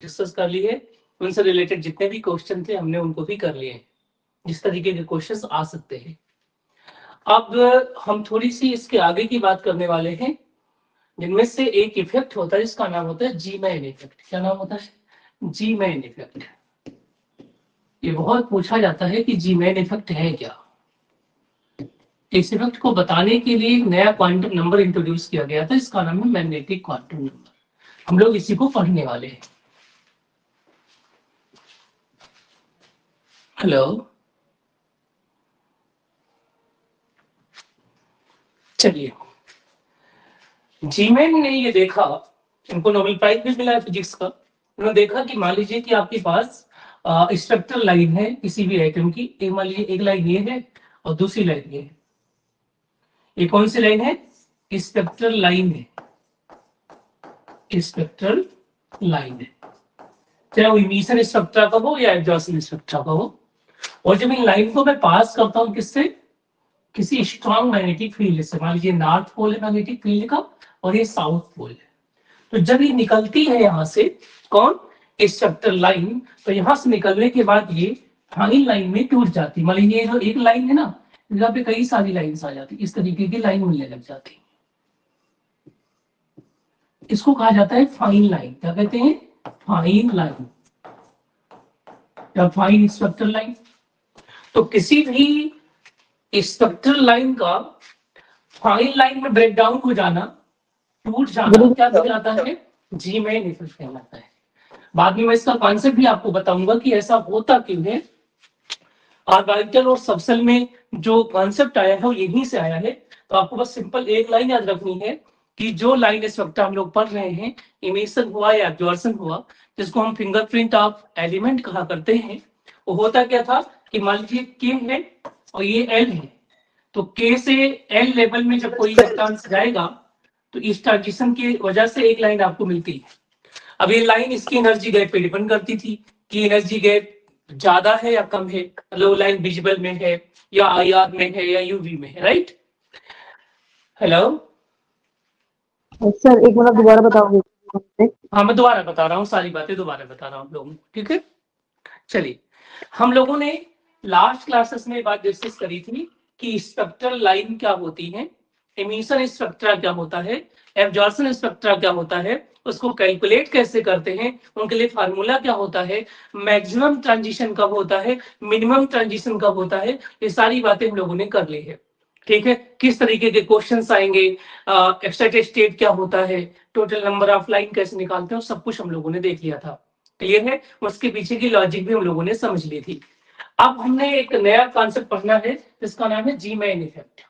Discuss कर ली है, उनसे रिलेटेड जितने भी क्वेश्चन थे हमने उनको भी कर लिए हैं, जिस तरीके के क्वेश्चंस आ सकते हैं। अब हम थोड़ी सी इसके आगे की बात करने वाले हैं, जिनमें से एक इफेक्ट होता है जिसका नाम होता है जी मैन इफेक्ट। क्या नाम होता है? जी मैन इफेक्ट। ये बहुत पूछा जाता है कि जी मैन इफेक्ट है क्या। इस इफेक्ट को बताने के लिए एक नया क्वांटम नंबर इंट्रोड्यूस किया गया था, इसका नाम है मैग्नेटिक क्वांटम नंबर। हम लोग इसी को पढ़ने वाले हैं। हेलो, चलिए, जीमैन ने ये देखा, इनको नोबेल प्राइज भी मिला है फिजिक्स का। उन्होंने देखा कि मान लीजिए कि आपके पास स्पेक्ट्रल लाइन है किसी भी एटम की, एक मान लीजिए एक लाइन ये है और दूसरी लाइन ये है। ये कौन सी लाइन है? स्पेक्ट्रल लाइन है, स्पेक्ट्रल लाइन है, चाहे वो इमिशन स्पेक्ट्रा का हो या एब्जॉर्प्शन स्पेक्ट्रा का हो। और जब इन लाइन को मैं पास करता हूँ किससे? किसी स्ट्रॉन्ग मैग्नेटिक फील्ड से। मान लीजिए नॉर्थ पोल है मैग्नेटिक फील्ड का और ये साउथ पोल है। तो जब ये निकलती है यहाँ से, कौन? स्पेक्ट्रल लाइन, तो यहाँ से निकलने के बाद ये फाइन लाइन में टूट जाती है। मान लीजिए जो एक लाइन है ना, यहाँ पे कई सारी लाइन्स आ जाती, इस तरीके की लाइन मिलने लग जाती। इसको कहा जाता है फाइन लाइन। क्या कहते हैं? फाइन लाइन या फाइन स्पेक्ट्रल लाइन। तो किसी भी स्पेक्ट्रल लाइन का फाइन लाइन में ब्रेक डाउन हो जाना, टूट जाना, क्या कहलाता है? जी मैन इफेक्ट कहलाता है। बाद में मैं इसका कॉन्सेप्ट भी आपको बताऊंगा कि ऐसा होता क्यों है। ऑर्बिटल और सबसेल में जो कॉन्सेप्ट आया है वो यहीं से आया है। तो आपको बस सिंपल एक लाइन याद रखनी है कि जो लाइन इस वक्त हम लोग पढ़ रहे हैं, इमिशन हुआ या एब्जॉर्प्शन हुआ, जिसको हम फिंगरप्रिंट ऑफ एलिमेंट कहा करते हैं, वो होता क्या था कि मान लीजिए के है और ये एल है, तो के से एल लेवल में जब कोई इलेक्ट्रॉन जाएगा तो इस ट्रांजिशन की वजह से एक लाइन आपको मिलती है। अब ये लाइन इसकी एनर्जी गैप पे डिपेंड करती थी कि एनर्जी गैप ज्यादा है या कम है, लो लाइन विजिबल में है या आईआर में है या यूवी में है, राइट? हेलो सर, एक मिनट दोबारा बताओगे? हाँ, मैं दोबारा बता रहा हूँ, सारी बातें दोबारा बता रहा हूँ आप लोगों को, ठीक है? चलिए, हम लोगों ने लास्ट क्लासेस में बात डिस्कस करी थी कि स्पेक्ट्रल लाइन क्या होती है, एमिशन स्पेक्ट्रा क्या होता है, एब्जॉर्प्शन स्पेक्ट्रा क्या होता है, उसको कैलकुलेट कैसे करते हैं, उनके लिए फार्मूला क्या होता है, मैक्सिमम ट्रांजिशन कब होता है, मिनिमम ट्रांजिशन कब होता है, ये सारी बातें हम लोगों ने कर ली है। ठीक है, किस तरीके के क्वेश्चंस आएंगे, एक्साइटेड स्टेट क्या होता है, टोटल नंबर ऑफ लाइन कैसे निकालते हैं, सब कुछ हम लोगों ने देख लिया था। क्लियर है? उसके पीछे की लॉजिक भी हम लोगों ने समझ ली थी। अब हमने एक नया कॉन्सेप्ट पढ़ना है जिसका नाम है जी मैन इफेक्ट।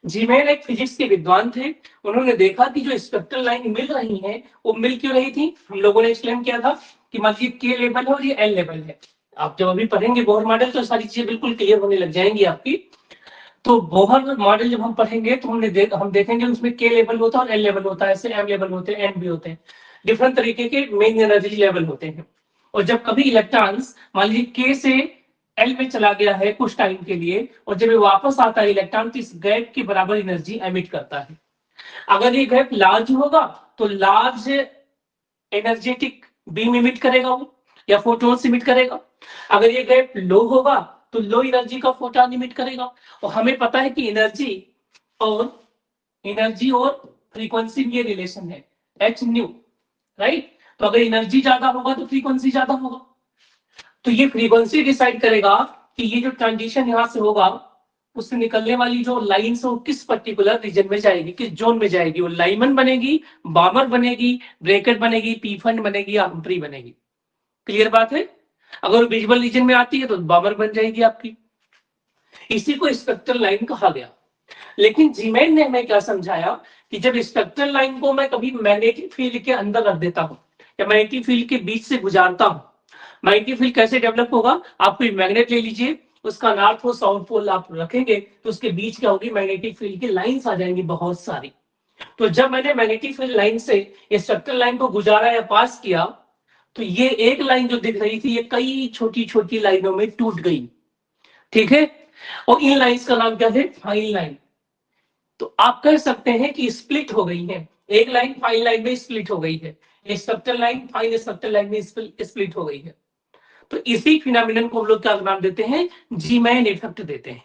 जी मैन एक फिजिक्स के विद्वान थे। उन्होंने देखा कि जो स्पेक्ट्रल लाइन मिल रही है वो मिल क्यों रही थी। हम लोगों ने एक्सप्लेन किया था कि मान लीजिए के लेवल है और ये एल लेवल है। आप जब अभी पढ़ेंगे बोहर मॉडल तो सारी चीजें बिल्कुल क्लियर होने लग जाएंगी आपकी। तो बोहर मॉडल जब हम पढ़ेंगे तो हम देखेंगे उसमें के लेवल होता है और एल लेवल होता है, ऐसे एम लेवल होते हैं, एन भी होते हैं, डिफरेंट तरीके के मेन एनर्जी लेवल होते हैं। और जब कभी इलेक्ट्रॉन्स मान लीजिए के से एल में चला गया है कुछ टाइम के लिए और जब ये वापस आता है इलेक्ट्रॉन तो इस गैप के बराबर एनर्जी एमिट करता है। अगर ये गैप लार्ज होगा तो लार्ज एनर्जेटिक बीम इमिट करेगा वो या फोटोन्स इमिट करेगा। अगर ये गैप लो होगा तो लो एनर्जी का फोटोन इमिट करेगा। और हमें पता है कि एनर्जी और फ्रीक्वेंसी में ये रिलेशन है एच न्यू, राइट? तो अगर एनर्जी ज्यादा होगा तो फ्रीक्वेंसी ज्यादा होगा। तो ये फ्रीक्वेंसी डिसाइड करेगा कि ये जो ट्रांजिशन यहां से होगा उससे निकलने वाली जो लाइन्स हो किस पर्टिकुलर रीजन में जाएगी, किस जोन में जाएगी। वो लाइमन बनेगी, बामर बनेगी, ब्रैकेट बनेगी, पी फंड बनेगी या हम्फ्री बनेगी। क्लियर बात है? अगर विजुअल रीजन में आती है तो बामर बन जाएगी आपकी। इसी को स्पेक्ट्रल लाइन कहा गया। लेकिन जीमैन ने हमें क्या समझाया कि जब स्पेक्ट्रल लाइन को मैं कभी मैग्नेटिक फील्ड के अंदर रख देता हूं या मैग्नेटिक फील्ड के बीच से गुजारता हूं, मैग्नेटिक फील्ड कैसे डेवलप होगा? आप कोई मैग्नेट ले लीजिए, उसका नॉर्थ और साउथ पोल आप रखेंगे तो उसके बीच क्या होगी? मैग्नेटिक फील्ड की लाइंस आ जाएंगी बहुत सारी। तो जब मैंने मैग्नेटिक फील्ड लाइन से स्पेक्ट्रल लाइन को गुजारा या पास किया तो ये एक लाइन जो दिख रही थी ये कई छोटी छोटी लाइनों में टूट गई। ठीक है, और इन लाइंस का नाम क्या है? Fine line. तो आप कह सकते हैं कि स्प्लिट हो गई है, एक लाइन फाइन लाइन में स्प्लिट हो गई है। Spectral line fine spectral line में स्प्लिट हो गई है। तो इसी फिनोमिनन को हम लोग क्या नाम देते हैं, जीमैन इफेक्ट देते हैं।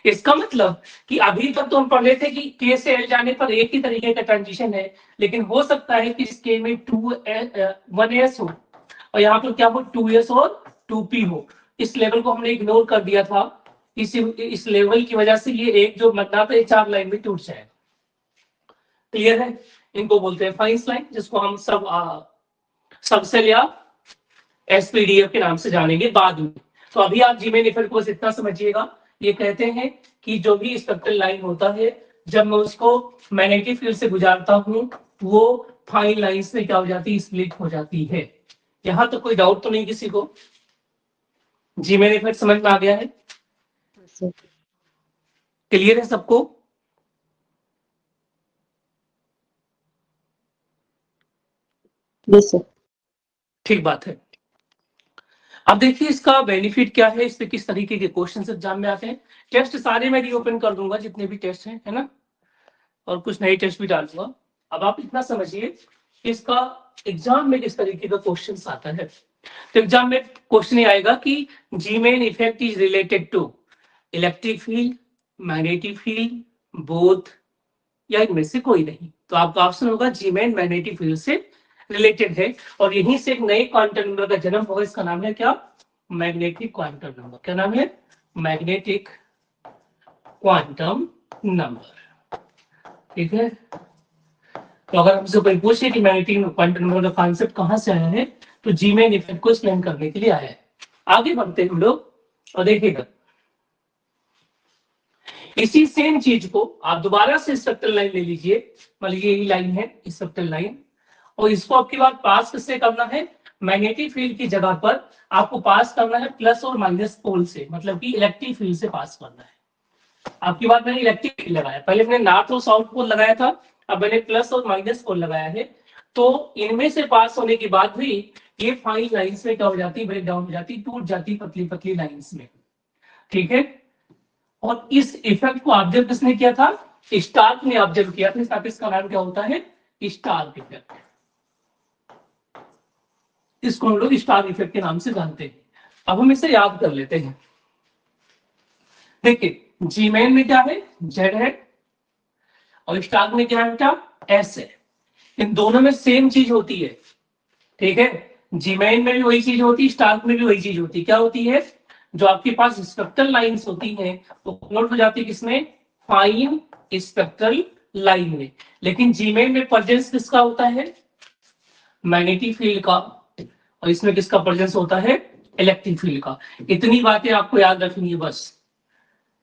इसका मतलब कि अभी तक तो हम पढ़ रहे थे कि के से एल जाने पर एक ही तरीके का ट्रांजिशन है, लेकिन हो सकता है कि इस के में 1s हो और यहाँ पर क्या हो 2s और 2p हो। इस लेवल को हमने इग्नोर कर दिया था, इस लेवल की वजह से ये एक जो मतदाता है 4 लाइन में टूट जाए। क्लियर है? इनको बोलते हैं फाइंस लाइन, जिसको हम सबसेल या एसपीडीएफ के नाम से जानेंगे बाद में। तो अभी आप जीमेन इफेक्ट को इतना समझिएगा, ये कहते हैं कि जो भी स्पेक्ट्रल लाइन होता है जब मैं उसको मैग्नेटिक फील्ड से गुजारता हूँ वो फाइन लाइंस में क्या हो जाती है, स्प्लिट हो जाती है। यहां तो कोई डाउट तो नहीं किसी को? जीमेन इफेक्ट समझ में आ गया है? क्लियर है सबको? Yes sir. ठीक बात है। अब देखिए इसका बेनिफिट क्या है, इससे किस तरीके के क्वेश्चन एग्जाम में आते हैं। टेस्ट सारे मैं रीओपन कर दूंगा जितने भी टेस्ट हैं, है ना, और कुछ नए टेस्ट भी डालूंगा। अब आप इतना समझिए इसका एग्जाम में किस तरीके का क्वेश्चन आता है। तो एग्जाम में क्वेश्चन आएगा कि Zeeman effect is related to electric field, magnetic field, both या इनमें से कोई नहीं। तो आपका ऑप्शन होगा जीमेन मैग्नेटिक फील्ड से रिलेटेड है, और यहीं से एक नए क्वांटम नंबर का जन्म होगा। इसका नाम है क्या? Magnetic quantum number. क्या नाम है? Magnetic quantum number. ठीक है, तो अगर हमसे कोई पूछे कि मैग्नेटिक क्वांटम नंबर का कॉन्सेप्ट कहां से आया है, तो जीमेन इफेक्ट को एक्सप्लेन करने के लिए आया है। आगे बढ़ते हैं हम लोग और देखिएगा इसी सेम चीज को आप दोबारा से स्पेक्ट्रल लाइन ले लीजिए। मान लीजिए यही लाइन है स्पेक्ट्रल लाइन, और इसको आपकी बात पास किससे करना है? मैग्नेटिक फील्ड की जगह पर आपको पास करना है प्लस और माइनस पोल से, मतलब कि इलेक्ट्रिक फील्ड से पास करना है। आपकी बात मैंने इलेक्ट्रिक फील्ड लगाया, पहले मैंने नॉर्थ और साउथ पोल लगाया था, अब मैंने प्लस और माइनस पोल लगाया है। तो इनमें से पास होने के बाद भी ये फाइन लाइंस में क्या हो जाती है, ब्रेक डाउन हो जाती, टूट जाती पतली पतली लाइंस में। ठीक है, और इस इफेक्ट को ऑब्जर्व किसने किया था? स्टार्क ने ऑब्जर्व किया था। इसका नाम क्या होता है? Stark effect. इसको हम लोग स्टार इफेक्ट के नाम से जानते हैं। अब हम इसे याद कर लेते हैं। देखिए जीमेन में क्या है? जेड है, और स्टार में क्या है बेटा? एस है। इन दोनों में सेम चीज होती है। ठीक है, जीमेन में भी वही चीज होती है, स्टार में भी वही चीज होती है। क्या होती है? जो आपके पास स्पेक्ट्रल लाइंस होती हैं वो कन्वर्ट हो जाती है किसमें? फाइन स्पेक्ट्रल लाइन में। लेकिन जीमेन में प्रेजेंस किसका होता है? मैग्नेटिक फील्ड का, और इसमें किसका प्रेजेंस होता है? इलेक्ट्रिक फील्ड का। इतनी बातें आपको याद रखनी है बस।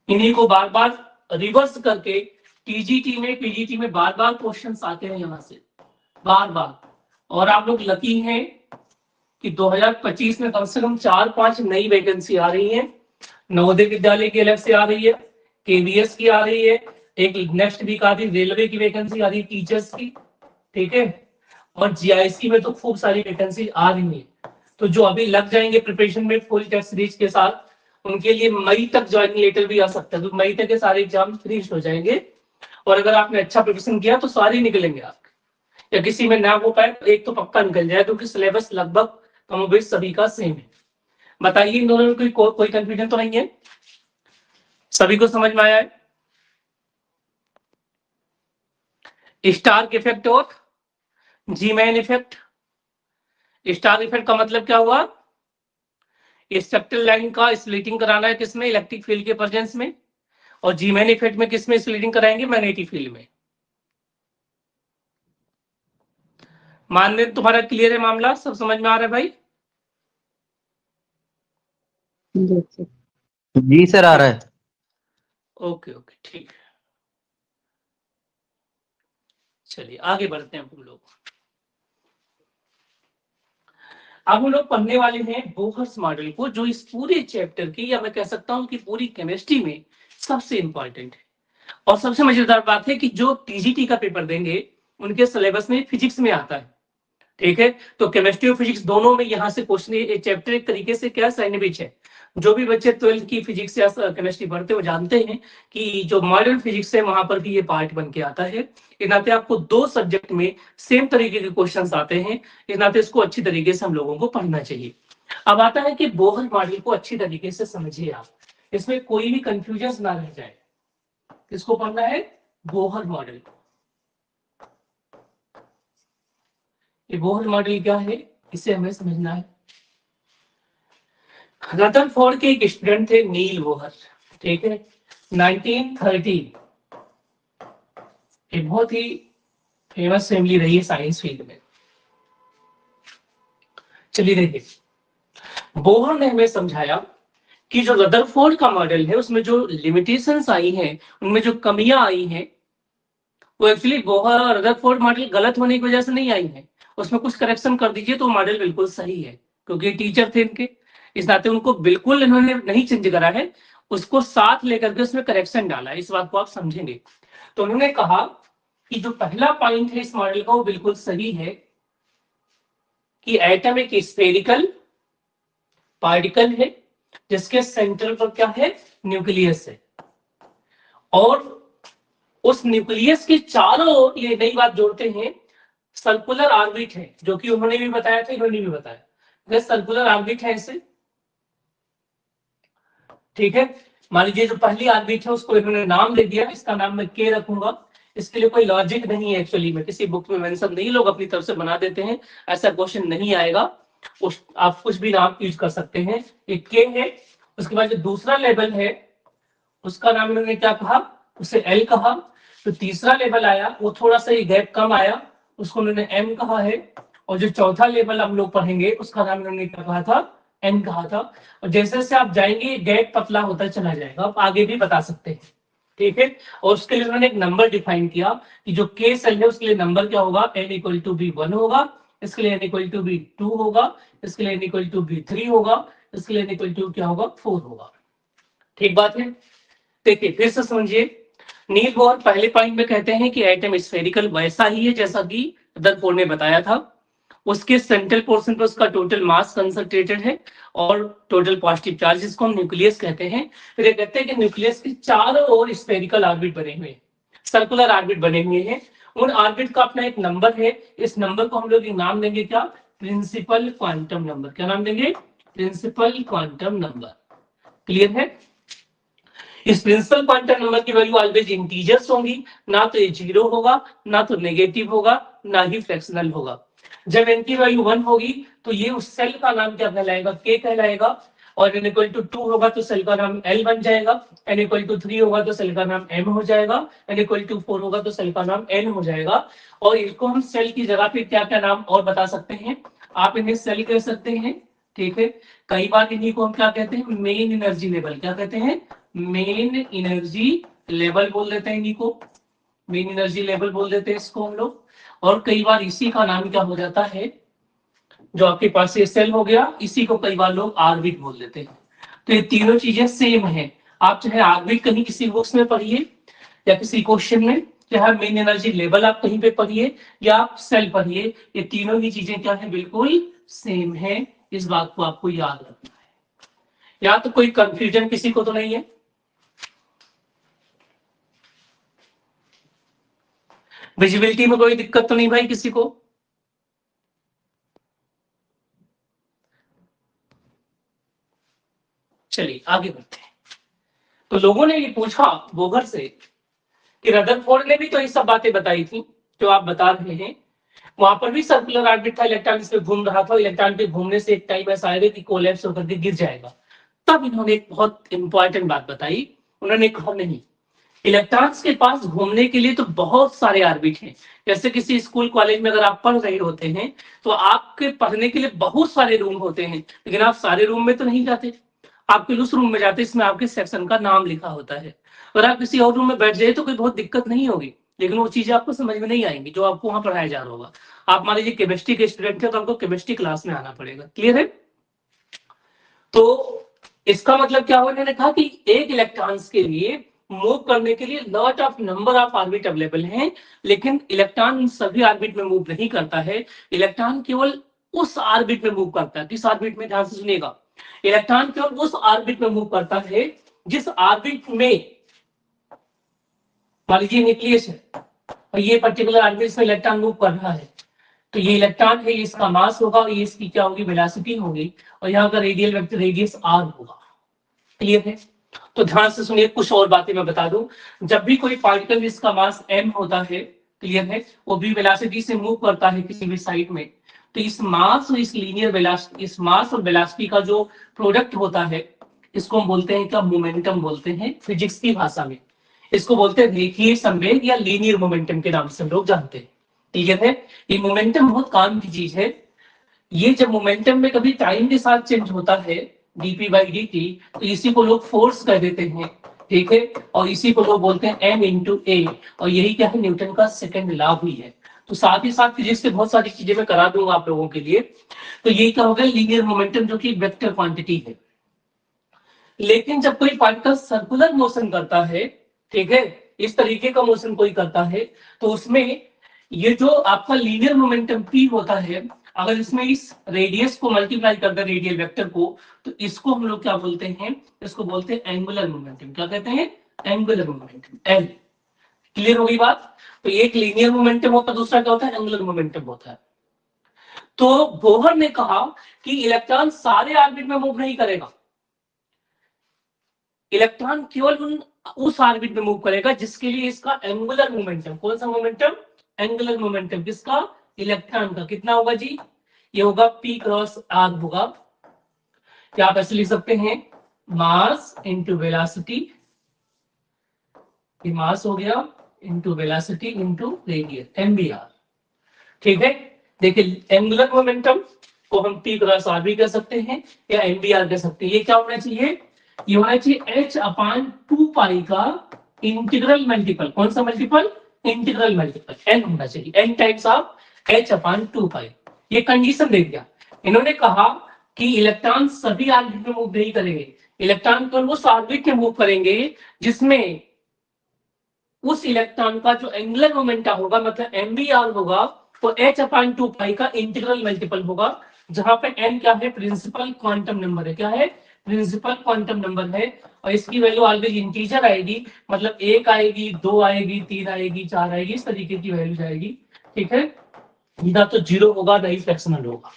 इन्हीं को बार बार रिवर्स करके टीजीटी में पीजीटी में बार बार क्वेश्चंस आते हैं यहां से बार बार। और आप लोग लकी हैं कि 2025 में कम से कम 4-5 नई वैकेंसी आ रही है। नवोदय विद्यालय की अलग से आ रही है, केवीएस की आ रही है, एक नेक्स्ट वीक आ रही रेलवे की वैकेंसी आ रही है टीचर्स की। ठीक है, और जीआईसी में तो खूब सारी वैकेंसी आ रही है। तो जो अभी लग जाएंगे प्रिपरेशन में फुल टेस्ट सीरीज के साथ, उनके लिए मई तक ज्वाइनिंग लेटर भी आ सकता है। तो मई तक के सारे एग्जाम फिनिश हो जाएंगे, और अगर आपने अच्छा प्रिपरेशन किया तो सारे निकलेंगे आपके, या किसी में ना हो पाए तो एक तो पक्का निकल जाए, क्योंकि सिलेबस लगभग कमोबेश सभी का सेम है। बताइए इन दोनों में कोई कंफ्यूजन तो नहीं है? सभी को समझ में आया है? स्टार इफेक्ट और जीमैन इफेक्ट। स्टार इफेक्ट का मतलब क्या हुआ? स्पेक्ट्रल लाइन का स्प्लिटिंग कराना है किसमें? इलेक्ट्रिक फील्ड के प्रेजेंस में। और जीमैन इफेक्ट में किसमें स्प्लिटिंग कराएंगे? मैग्नेटिक फील्ड में। मानने तुम्हारा क्लियर है मामला? सब समझ में आ रहा है भाई? जी सर आ रहा है। ओके ओके ठीक है, चलिए आगे बढ़ते हैं हम लोग। अब हम लोग पढ़ने वाले हैं बोहर्स मॉडल को, जो इस पूरे चैप्टर की, या मैं कह सकता हूं कि पूरी केमिस्ट्री में सबसे इंपॉर्टेंट है। और सबसे मजेदार बात है कि जो टीजीटी का पेपर देंगे उनके सिलेबस में फिजिक्स में आता है। ठीक है। तो केमिस्ट्री और फिजिक्स दोनों में यहाँ से क्वेश्चन, ये चैप्टर एक तरीके से क्या सैंडविच है। जो भी बच्चे 12th की फिजिक्स या केमिस्ट्री पढ़ते हैं वो जानते हैं कि जो मॉडर्न फिजिक्स है वहां पर भी ये पार्ट बन के आता है। इस नाते आपको 2 सब्जेक्ट में सेम तरीके के क्वेश्चंस आते हैं, इस नाते इसको अच्छी तरीके से हम लोगों को पढ़ना चाहिए। अब आता है कि बोहर मॉडल को अच्छी तरीके से समझिए आप, इसमें कोई भी कंफ्यूजन ना रह जाए। किसको पढ़ना है? Bohr model. ये बोहर मॉडल क्या है इसे हमें समझना है। रदरफोर्ड के एक स्टूडेंट थे नील बोहर, ठीक है, 1930। एक बहुत ही फेमस फैमिली रही है साइंस फील्ड में। चलिए देखिए, बोहर ने हमें समझाया कि जो रदरफोर्ड का मॉडल है उसमें जो लिमिटेशंस आई हैं, उनमें जो कमियां आई हैं, वो एक्चुअली बोहर और रदरफोर्ड मॉडल गलत होने की वजह से नहीं आई है। उसमें कुछ करेक्शन कर दीजिए तो मॉडल बिल्कुल सही है, क्योंकि टीचर थे इनके, इस नाते उनको बिल्कुल इन्होंने नहीं चेंज करा है, उसको साथ लेकर के उसमें करेक्शन डाला है। इस बात को आप समझेंगे। तो उन्होंने कहा कि जो पहला पॉइंट है इस मॉडल का वो बिल्कुल सही है कि एटम एक स्फेरिकल पार्टिकल है जिसके सेंटर पर क्या है? न्यूक्लियस है, और उस न्यूक्लियस के चारों ओर ये नई बात जोड़ते हैं सर्कुलर ऑर्बिट है, जो कि उन्होंने भी बताया था, इन्होंने भी बताया। सर्कुलर ऑर्बिट है इसे, ठीक है। मान लीजिए जो पहली ऑर्बिट है उसको इन्होंने नाम दे दिया, इसका नाम मैं के रखूंगा। इसके लिए कोई लॉजिक नहीं है एक्चुअली में, किसी बुक में मेंशन नहीं, लोग अपनी तरफ से बना देते हैं, ऐसा क्वेश्चन नहीं आएगा। आप कुछ भी नाम यूज कर सकते हैं। एक के है, उसके बाद जो दूसरा लेवल है उसका नाम इन्होंने क्या कहा? उसे एल कहा। तो तीसरा लेवल आया वो थोड़ा सा गैप कम आया, उसको उन्होंने एम कहा है। और जो चौथा लेवल हम लोग पढ़ेंगे उसका नाम इन्होंने क्या कहा था? एन कहा था। और जैसे जैसे आप जाएंगे गैप पतला होता चला जाएगा, आप आगे भी बता सकते हैं, ठीक है। और उसके लिए उन्होंने एक नंबर डिफाइन किया कि जो के सेल है उसके लिए नंबर क्या होगा? n इक्वल टू बी 1 होगा, इसके लिए n इक्वल टू बी 2 होगा, इसके लिए n इक्वल टू बी 3 होगा, इसके लिए n इक्वल टू क्या होगा? 4 होगा। ठीक बात है। देखिए फिर से समझिए, नील बोहर पहले पॉइंट में कहते हैं कि एटम स्फेरिकल वैसा ही है जैसा कि रदरफोर्ड ने बताया था। उसके सेंट्रल पोर्शन पर उसका टोटल मास कंसंट्रेटेड है और टोटल पॉजिटिव चार्ज, जिसको हम न्यूक्लियस कहते हैं। फिर ये कहते हैं कि न्यूक्लियस के चारों ओर स्फेरिकल ऑर्बिट बने हुए हैं, सर्कुलर ऑर्बिट बने हुए हैं। उन ऑर्बिट का अपना एक नंबर है, इस नंबर को हम लोग नाम देंगे क्या? Principal quantum number. क्या नाम देंगे? Principal quantum number. क्लियर है? इस प्रिंसिपल क्वांटम नंबर की वैल्यू ऑलवेज इंटीजर्स होंगी, ना तो ये 0 होगा, ना तो नेगेटिव होगा, ना ही फ्रैक्शनल होगा। जब n की वैल्यू 1 होगी तो ये उस सेल का नाम क्या कहलाएगा? k कहलाएगा। और n इक्वल टू 2 होगा तो सेल का नाम l बन जाएगा, n इक्वल टू 3 होगा तो सेल का नाम m हो जाएगा, n इक्वल टू 4 होगा तो सेल का नाम n हो जाएगा। और इसको हम सेल की जगह पे क्या क्या नाम और बता सकते हैं? आप इन्हें सेल कह सकते हैं, ठीक है। कई बार इन्हीं को हम क्या कहते हैं? Main energy level. क्या कहते हैं? मेन एनर्जी लेवल बोल देते हैं इन्हीं को, मेन एनर्जी लेवल बोल देते हैं इसको हम लोग। और कई बार इसी का नाम क्या हो जाता है? जो आपके पास ये सेल हो गया, इसी को कई बार लोग ऑर्बिट बोल देते हैं। तो ये तीनों चीजें सेम है। आप चाहे ऑर्बिट कहीं किसी बुक्स में पढ़िए या किसी क्वेश्चन में, चाहे मेन एनर्जी लेवल आप कहीं पे पढ़िए या आप सेल पढ़िए, ये तीनों ही चीजें क्या है? बिल्कुल सेम है। इस बात को आपको याद रखना है। या तो कोई कंफ्यूजन किसी को तो नहीं है? विजिबिलिटी में कोई दिक्कत तो नहीं भाई किसी को? चलिए आगे बढ़ते हैं। तो लोगों ने ये पूछा बोहर से कि रदरफोर्ड ने भी तो ये सब बातें बताई थी जो आप बता रहे हैं, वहां पर भी सर्कुलर ऑर्बिट था, इलेक्ट्रॉन इस पे घूम रहा था, इलेक्ट्रॉन पे घूमने से एक टाइम ऐसा आएगा कि कोलैप्स होकर के गिर जाएगा। तब इन्होंने एक बहुत इंपॉर्टेंट बात बताई। उन्होंने कहा नहीं, इलेक्ट्रॉन्स के पास घूमने के लिए तो बहुत सारे ऑर्बिट हैं। जैसे किसी स्कूल कॉलेज में अगर आप पढ़ रहे होते हैं तो आपके पढ़ने के लिए बहुत सारे रूम होते हैं, लेकिन आप सारे रूम में तो नहीं जाते, आपके उस रूम में जाते इसमें आपके सेक्शन का नाम लिखा होता है। अगर आप किसी और रूम में बैठ जाए तो कोई बहुत दिक्कत नहीं होगी, लेकिन वो चीजें आपको समझ में नहीं आएंगी जो आपको वहां पढ़ाया जा रहा होगा। आप मान लीजिए केमिस्ट्री के स्टूडेंट है तो आपको केमिस्ट्री क्लास में आना पड़ेगा। क्लियर है? तो इसका मतलब क्या हुआ? इन्होंने कहा कि एक इलेक्ट्रॉन्स के लिए मूव करने के लिए lot of number of orbit available हैं, लेकिन इलेक्ट्रॉन इन सभी ऑर्बिट में मूव नहीं करता है। इलेक्ट्रॉन केवल उस ऑर्बिट में मूव करता है। किस ऑर्बिट में, ध्यान से सुनिएगा, इलेक्ट्रॉन केवल उस ऑर्बिट में मूव करता है जिस ऑर्बिट में मान लीजिए न्यूक्लियस है और ये पर्टिकुलर ऑर्बिट में इलेक्ट्रॉन मूव कर रहा है, तो ये इलेक्ट्रॉन है, इसका मास होगा, ये इसकी क्या होगी, वेलोसिटी होगी, और यहाँ का रेडियल वेक्टर रेडियस आर होगा। क्लियर है? तो ध्यान से सुनिए, कुछ और बातें मैं बता दूं। जब भी कोई पार्टिकल जिसका मास m होता है, क्लियर है, वो भी वेलोसिटी से मूव करता है किसी भी साइड में, तो इस मास और इस लीनियर वेलोसिटी, इस मास और वेलोसिटी का जो प्रोडक्ट होता है, इसको हम बोलते हैं क्या, मोमेंटम बोलते हैं फिजिक्स की भाषा में। इसको बोलते हैं रेखीय संवेग या लीनियर मोमेंटम के नाम से हम लोग जानते हैं। क्लियर है? ये मोमेंटम बहुत काम की चीज है। ये जब मोमेंटम में कभी टाइम के साथ चेंज होता है dp बाई dt, तो इसी को लोग फोर्स कर देते हैं, ठीक है, और इसी को लोग बोलते हैं m इंटू ए, और यही क्या है, न्यूटन का सेकंड लॉ भी है। तो साथ ही साथ फिजिक्स से बहुत सारी चीजें मैं करा दूंगा आप लोगों के लिए। तो यही क्या होगा, लीनियर मोमेंटम, जो कि वेक्टर क्वांटिटी है। लेकिन जब कोई पार्टिकल सर्कुलर मोशन करता है, ठीक है, इस तरीके का मोशन कोई करता है, तो उसमें ये जो आपका लीनियर मोमेंटम p होता है, अगर इसमें इस रेडियस को मल्टीप्लाई कर दे, रेडियल वेक्टर को, तो इसको हम लोग क्या बोलते हैं, इसको बोलते हैं एंगुलर मोमेंटम। क्या कहते हैं, एंगुलर मोमेंटम, एल। क्लियर होगी बात? तो एक लीनियर मोमेंटम होता है, दूसरा क्या होता है, एंगुलर मोमेंटम होता है। तो बोहर ने कहा कि इलेक्ट्रॉन सारे ऑर्बिट में मूव नहीं करेगा, इलेक्ट्रॉन केवल उस ऑर्बिट में मूव करेगा जिसके लिए इसका एंगुलर मोमेंटम, कौन सा मोमेंटम, एंगुलर मोमेंटम, किसका, इलेक्ट्रॉन का, कितना होगा जी, ये होगा p क्रॉस r होगा। क्या आप ऐसे लिख सकते हैं, मास इंटू वेलोसिटी, मास हो गया into velocity into radius, mvr। ठीक है, देखिए एंगुलर मोमेंटम को हम p क्रॉस r भी कह सकते हैं या mvr कह सकते हैं। ये क्या होना चाहिए, ये होना चाहिए h अपान 2 पाई का इंटीग्रल मल्टीपल, कौन सा मल्टीपल, इंटीग्रल मल्टीपल, n होना चाहिए, n टाइम्स ऑफ h अपान 2 पाई। ये कंडीशन दे दिया। इन्होंने कहा कि इलेक्ट्रॉन सभी ऑर्बिट में मूव नहीं करेंगे, इलेक्ट्रॉन केवल उस ऑर्बिट में मूव करेंगे जिसमें उस इलेक्ट्रॉन का जो एंगुलर मोमेंटम होगा, मतलब mvr होगा, वो h अपान 2 पाई का इंटीग्रल मल्टीपल होगा, जहां पे n क्या है, प्रिंसिपल क्वांटम नंबर है। क्या है, प्रिंसिपल क्वांटम नंबर है, और इसकी वैल्यू ऑलवेज इंटीजर आएगी, मतलब 1 आएगी, 2 आएगी, 3 आएगी, 4 आएगी, इस तरीके की वैल्यू जाएगी। ठीक है, ना तो जीरो होगा ना ही फ्रैक्शनल होगा।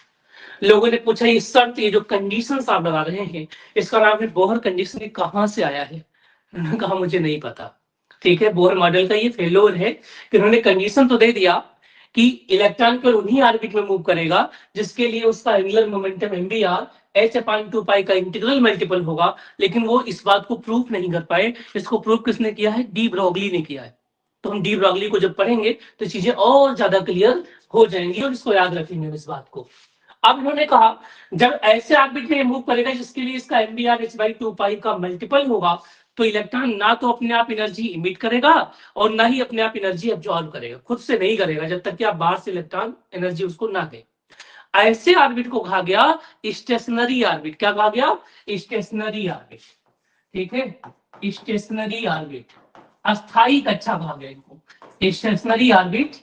लोगों ने पूछा ये शर्त, ये जो कंडीशन आप लगा रहे हैं, इसका नाम है बोहर कंडीशन, कहां से आया है, उन्होंने कहा मुझे नहीं पता। ठीक है, बोहर मॉडल का ये फेलोर है कि उन्होंने कंडीशन तो दे दिया कि इलेक्ट्रॉन केवल उन्हीं ऑर्बिट में मूव करेगा जिसके लिए उसका एंगुलर मोमेंटम mvr h अपान 2 पाई का इंटीग्रल मल्टीपल होगा, लेकिन वो इस बात को प्रूफ नहीं कर पाए। इसको प्रूफ किसने किया है, डी ब्रोगली ने किया है। तो हम डी ब्रोगली को जब पढ़ेंगे तो चीजें और ज्यादा क्लियर हो जाएंगी, और इसको याद रखेंगे इस बात को। अब इन्होंने कहा जब ऐसे ऑर्बिट में मूव करेगा जिसके लिए इसका mvr h बाई 2 पाई का मल्टीपल होगा, तो इलेक्ट्रॉन ना तो अपने आप एनर्जी इमिट करेगा और ना ही अपने आप एनर्जी एब्जॉर्ब करेगा, खुद से नहीं करेगा जब तक कि आप बाहर से इलेक्ट्रॉन एनर्जी उसको ना दे। ऐसे ऑर्बिट को कहा गया स्टेशनरी ऑर्बिट। क्या कहा गया, स्टेशनरी ऑर्बिट। ठीक है, स्टेशनरी ऑर्बिट, अस्थाई कक्षा कहा गया इनको, स्टेशनरी ऑर्बिट।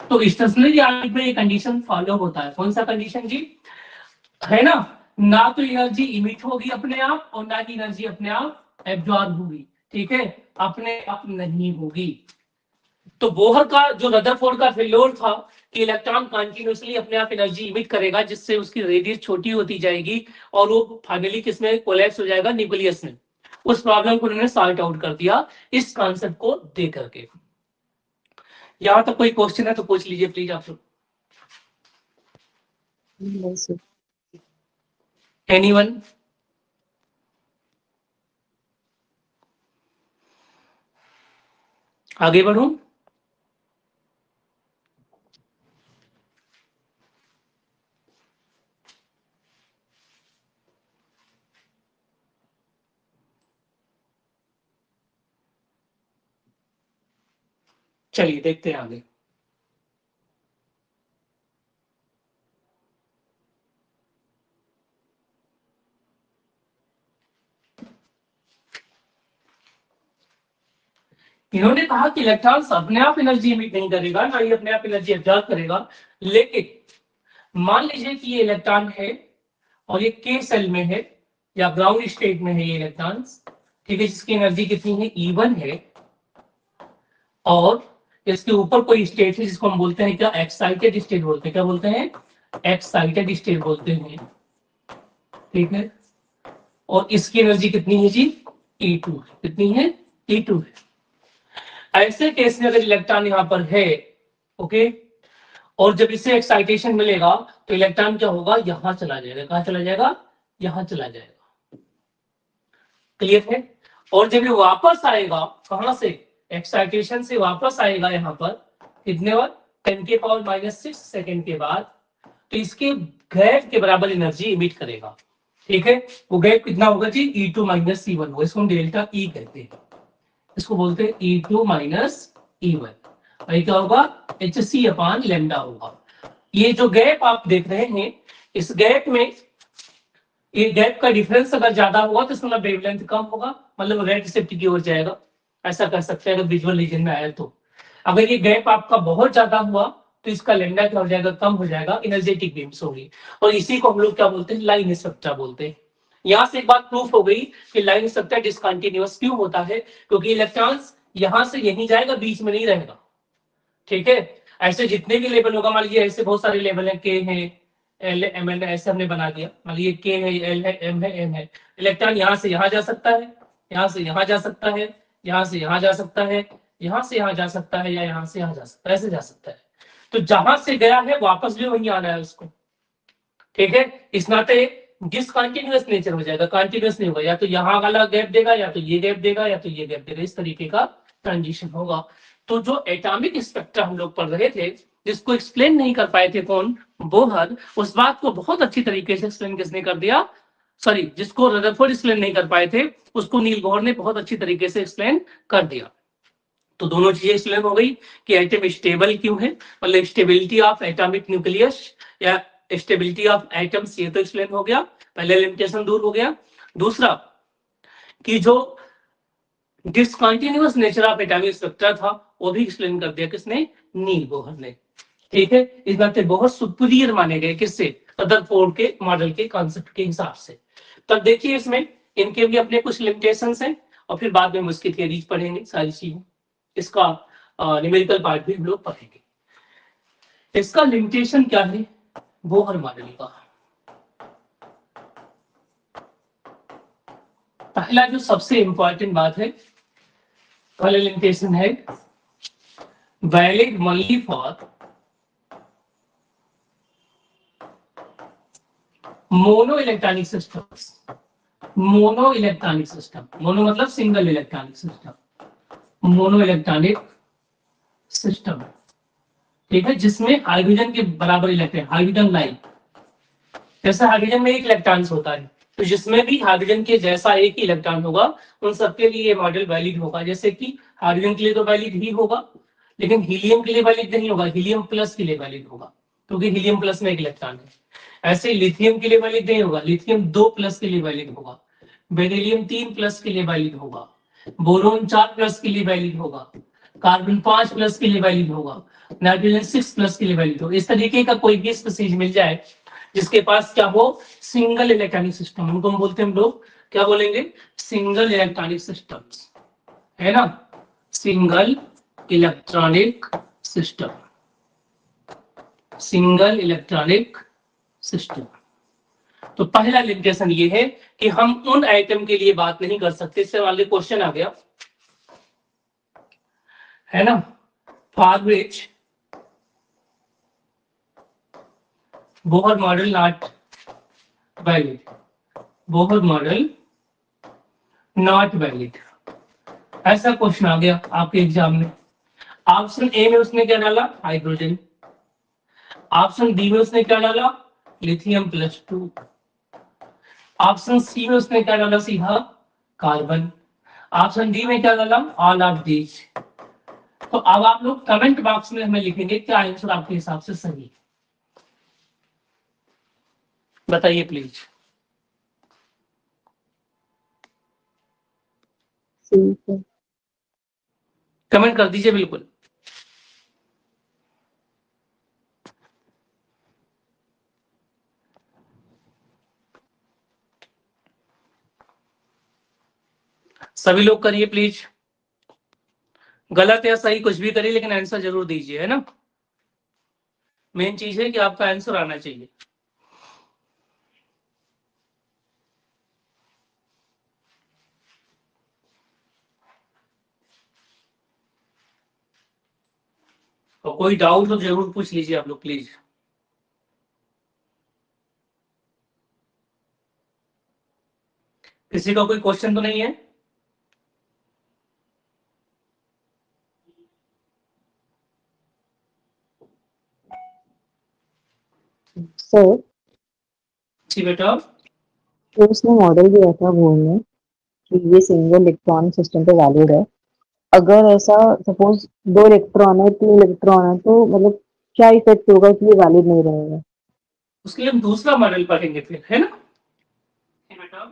तो स्टेशनरी ऑर्बिट में ये कंडीशन फॉलो होता है, कौन सा कंडीशन जी, है ना तो एनर्जी इमिट होगी अपने आप और ना ही एनर्जी अपने आप एब्जॉर्ब होगी। ठीक है, अपने आप नहीं होगी। तो बोहर का जो रदरफोर्ड का फेल्योर था कि इलेक्ट्रॉन कंटिन्यूअसली अपने आप एनर्जी इमिट करेगा जिससे उसकी रेडियस छोटी होती जाएगी और वो फाइनली किसमें कोलैप्स हो जाएगा, न्यूक्लियस में। उस प्रॉब्लम को उन्होंने सॉल्व आउट कर दिया इस कॉन्सेप्ट को दे करके। यहां तक कोई क्वेश्चन है तो पूछ लीजिए प्लीज आप लोग। एनीवन? आगे बढ़ूं? चलिए देखते हैं आगे। इन्होंने कहा कि इलेक्ट्रॉन अपने आप एनर्जी इमिट नहीं करेगा, ना ये अपने आप एनर्जी एब्जॉर्ब करेगा, लेकिन मान लीजिए कि ये इलेक्ट्रॉन है और ये के सेल में है या ग्राउंड स्टेट में है ये इलेक्ट्रॉन्स, ठीक है, जिसकी एनर्जी कितनी है E1 है, और इसके ऊपर कोई स्टेट है जिसको हम बोलते हैं क्या, एक्साइटेड स्टेट बोलते हैं, क्या बोलते हैं, एक्साइटेड स्टेट बोलते हैं, ठीक है, और इसकी एनर्जी कितनी है जी, E2, कितनी है, E2 है। ऐसे केस में अगर इलेक्ट्रॉन यहाँ पर है, ओके, और जब इसे एक्साइटेशन मिलेगा तो इलेक्ट्रॉन क्या होगा, यहां चला जाएगा, कहां चला जाएगा, यहां चला जाएगा, क्लियर है। और जब ये वापस आएगा, कहां से, एक्साइटेशन से वापस आएगा यहाँ पर, कितने बार, 10⁻⁻6 सेकेंड के बाद, तो इसके गैप के बराबर एनर्जी इमिट करेगा, ठीक है। वो गैप कितना होगा जी, E2 - E1 होगा, इसको हम डेल्टा E कहते हैं, इसको बोलते हैं E2 - E1, भाई क्या होगा, hc/λ होगा। ये जो गैप आप देख रहे हैं, इस गैप में, ये गैप का डिफरेंस अगर ज्यादा होगा तो इसका वेवलेंथ कम होगा, मतलब रेड शिफ्ट की ओर जाएगा, ऐसा कर सकते हैं अगर विजुअल रीजन में आया तो। अगर ये गैप आपका बहुत ज्यादा हुआ तो इसका लेंडा क्या हो जाएगा, कम हो जाएगा, एनर्जेटिक बीम्स होगी, और इसी को हम लोग क्या बोलते हैं, लाइन स्पेक्ट्रा बोलते हैं। यहां से एक बात प्रूफ हो गई कि लाइन स्पेक्ट्रा डिसकंटिन्यूअस क्यों होता है, क्योंकि इलेक्ट्रॉन्स यहां से यहीं जाएगा, बीच में नहीं रहेगा, ठीक है। ऐसे जितने भी लेवल होगा, मान लीजिए ऐसे बहुत सारे लेवल है, के है, एल एम एन, ऐसे हमने बना दिया, मान लीजिए के है, एल है, एम है, एन है, इलेक्ट्रॉन यहाँ से यहाँ जा सकता है, यहाँ से यहाँ जा सकता है, यहाँ से यहाँ जा सकता है, यहाँ से यहाँ जा सकता है, या यहाँ से यहाँ जा सकता है, ऐसे जा सकता है। तो जहां से गया है वापस भी वहीं आना है उसको, ठीक है। इस नाते डिसकंटिन्यूअस नेचर हो जाएगा, कंटिन्यूअस नहीं होगा, या तो यहाँ वाला गैप देगा, या तो ये गैप देगा, या तो ये गैप देगा, इस तरीके का ट्रांजिशन होगा। तो जो एटॉमिक स्पेक्ट्रा हम लोग पढ़ रहे थे, जिसको एक्सप्लेन नहीं कर पाए थे कौन, बोहर, उस बात को बहुत अच्छी तरीके से एक्सप्लेन किसने कर दिया, सॉरी, जिसको रदरफोर्ड एक्सप्लेन नहीं कर पाए थे उसको नील बोहर ने बहुत अच्छी तरीके से एक्सप्लेन कर दिया। तो दोनों चीजें एक्सप्लेन हो गई कि एटम स्टेबल क्यों है, मतलब स्टेबिलिटी ऑफ एटॉमिक न्यूक्लियस या स्टेबिलिटी ऑफ एटम्स, ये तो एक्सप्लेन हो गया, पहले लिमिटेशन दूर हो गया। दूसरा कि जो discontinuous nature of atomic structure था वो भी एक्सप्लेन कर दिया किसने, नील बोहर ने, ठीक है। इस नाते बहुत सुपीरियर माने गए किससे, रदरफोर्ड के मॉडल के कॉन्सेप्ट के हिसाब से। तब देखिए इसमें इनके भी अपने कुछ लिमिटेशंस हैं, और फिर बाद में हम उसकी थियरीज पढ़ेंगे सारी चीजें, इसका न्यूमेरिकल पार्ट भी हम लोग पढ़ेंगे। इसका लिमिटेशन क्या है बोहर मॉडल का, पहला जो सबसे इंपॉर्टेंट बात है, पहला लिमिटेशन है valid only for mono electronic systems. Mono electronic system, mono मतलब single electronic system, mono electronic system, ठीक है, जिसमें हाइड्रोजन के बराबर इलेक्ट्रॉन, हाइड्रोजन लाइन, जैसे हाइड्रोजन में एक इलेक्ट्रॉन होता है, तो जिसमें भी हाइड्रोजन के जैसा एक ही इलेक्ट्रॉन होगा उन सबके लिए ये मॉडल वैलिड होगा। जैसे कि हाइड्रोजन के लिए तो वैलिड ही होगा, लेकिन हीलियम के लिए वैलिड नहीं होगा, हीलियम प्लस के लिए वैलिड होगा, क्योंकि हीलियम प्लस में एक इलेक्ट्रॉन है। ऐसे लिथियम के लिए वैलिड नहीं होगा, लिथियम 2 प्लस के लिए वैलिड होगा, बेरिलियम 3 प्लस के लिए वैलिड होगा, बोरोन 4 प्लस के लिए वैलिड होगा, कार्बन 5 प्लस के लिए वैलिड होगा, नाइट्रोजन 6 प्लस के लिए वैलिड होगा। इस तरीके का कोई भी स्पीशीज मिल जाए जिसके पास क्या हो, सिंगल इलेक्ट्रॉनिक सिस्टम, उनको हम बोलते हैं, हम लोग क्या बोलेंगे, सिंगल इलेक्ट्रॉनिक सिस्टम्स, है ना, single electronic system, single electronic system. तो पहला लिमिटेशन ये है कि हम उन आइटम के लिए बात नहीं कर सकते, इससे वाले क्वेश्चन आ गया, है ना, for which Bohr model not valid, Bohr model not valid, ऐसा क्वेश्चन आ गया आपके एग्जाम में। ऑप्शन ए में उसने क्या डाला, हाइड्रोजन, ऑप्शन बी में उसने क्या डाला, लिथियम +2, ऑप्शन सी में उसने क्या डाला, सीधा कार्बन, ऑप्शन डी में क्या डाला, ऑल ऑफ दीज। तो अब आप लोग कमेंट बॉक्स में हमें लिखेंगे क्या आंसर आपके हिसाब से सही है, बताइए प्लीज। कमेंट कर दीजिए बिल्कुल। सभी लोग करिए प्लीज, गलत या सही कुछ भी करिए लेकिन आंसर जरूर दीजिए, है ना। मेन चीज है कि आपका आंसर आना चाहिए। और कोई डाउट हो जरूर पूछ लीजिए आप लोग प्लीज। किसी का कोई क्वेश्चन तो नहीं है? सर जी बेटा। तो उसने मॉडल दिया था बोर्ड में कि ये सिंगल इलेक्ट्रॉन सिस्टम पे वैलिड है। अगर ऐसा सपोज 2 इलेक्ट्रॉन है 3 इलेक्ट्रॉन है तो मतलब क्या इफेक्ट होगा कि ये वैलिड नहीं रहेगा? उसके लिए हम दूसरा मॉडल पढ़ेंगे फिर, है ना। जी बेटा।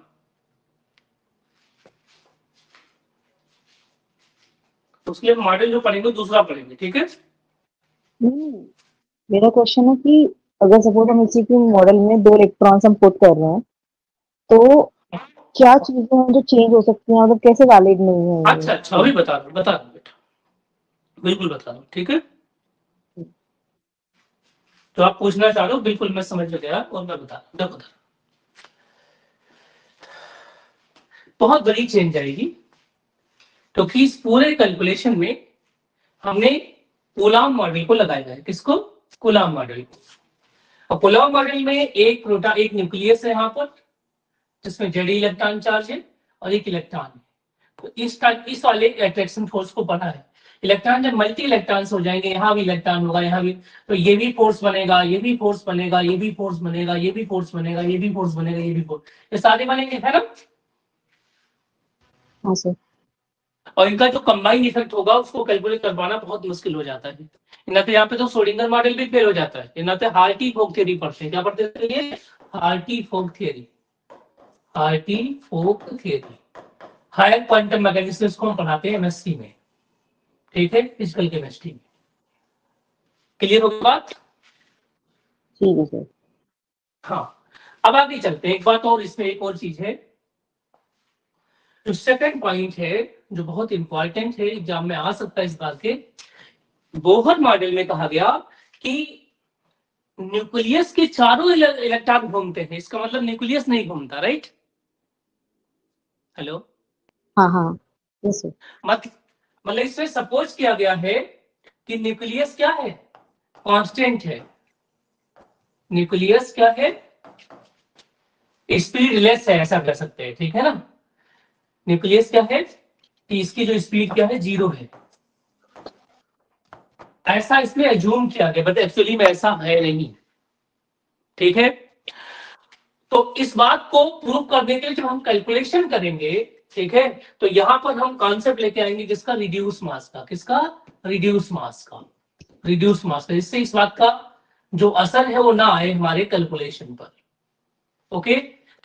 उसके लिए मॉडल जो पढ़ेंगे दूसरा पढ़ेंगे, ठीक है। नहीं, मेरा क्वेश्चन है कि अगर सपोज हम इसी के मॉडल में 2 इलेक्ट्रॉन्स हम पुट कर रहे हैं तो क्या चीजें हैं जो चेंज हो सकती हैं, मतलब कैसे वैलिड नहीं अच्छा अच्छा, है? अभी बता रहा हूँ बेटा, बिल्कुल बता रहा हूँ, ठीक है। तो आप पूछना चाह रहे हो, बिल्कुल मैं समझ गया और मैं बता रहा हूँ। बहुत बड़ी चेंज आएगी क्योंकि इस पूरे कैलकुलेशन में हमने कूलाम मॉडल को लगाया है। किसको? कूलाम मॉडल को। और कूलाम मॉडल में एक प्रोटॉन, एक न्यूक्लियस है यहाँ पर जिसमें जेड इलेक्ट्रॉन चार्ज है और एक इलेक्ट्रॉन है। तो इस वाले अट्रैक्शन फोर्स को पढ़ा है। इलेक्ट्रॉन जब मल्टी इलेक्ट्रॉन्स हो जाएंगे, यहाँ भी इलेक्ट्रॉन होगा, यहाँ भी, तो ये भी फोर्स बनेगा, ये भी फोर्स बनेगा, ये भी फोर्स बनेगा, ये भी फोर्स बनेगा, ये भी फोर्स बनेगा, ये भी फोर्स, ये सारे बनेंगे, है ना। हाँ सर। और इनका जो कंबाइंड इफेक्ट होगा उसको कैलकुलेट कर पाना बहुत मुश्किल हो जाता है। ना तो यहाँ पे तो श्रोडिंगर मॉडल भी फेल हो जाता है, ना तो हार्टी फोक थ्योरी पढ़ते हैं। क्या पढ़ते हैं? हार्टी फोक थ्योरी। हार्टी फोक थ्योरी हायर क्वांटम मैकेनिक्स को हम पढ़ाते हैं एमएससी में, ठीक है, फिजिकल केमिस्ट्री में। क्लियर होगी बात? ठीक है सर। हाँ, अब आगे चलते हैं। एक बात और, इसमें एक और चीज है, जो सेकंड पॉइंट है जो बहुत इंपॉर्टेंट है, एग्जाम में आ सकता है इस बात के। बोहर मॉडल में कहा गया कि न्यूक्लियस के चारों इलेक्ट्रॉन घूमते हैं, इसका मतलब न्यूक्लियस नहीं घूमता, राइट? हेलो। हाँ हाँ यस सर। मतलब इसमें सपोज किया गया है कि न्यूक्लियस क्या है? कांस्टेंट है। न्यूक्लियस क्या है? स्पीड लेस है, ऐसा कर सकते हैं, ठीक है ना। न्यूक्लियस क्या है कि इसकी जो स्पीड क्या है, 0 है। ऐसा इसमें एज्यूम किया गया, बट एक्चुअली में ऐसा है नहीं, ठीक है। तो इस बात को प्रूव करने के लिए जब हम कैलकुलेशन करेंगे, ठीक है, तो यहां पर हम कॉन्सेप्ट लेके आएंगे किसका? रिड्यूस मास का। किसका? रिड्यूस मास का। रिड्यूस मास का, इससे इस बात का जो असर है वो ना आए हमारे कैलकुलेशन पर, ओके।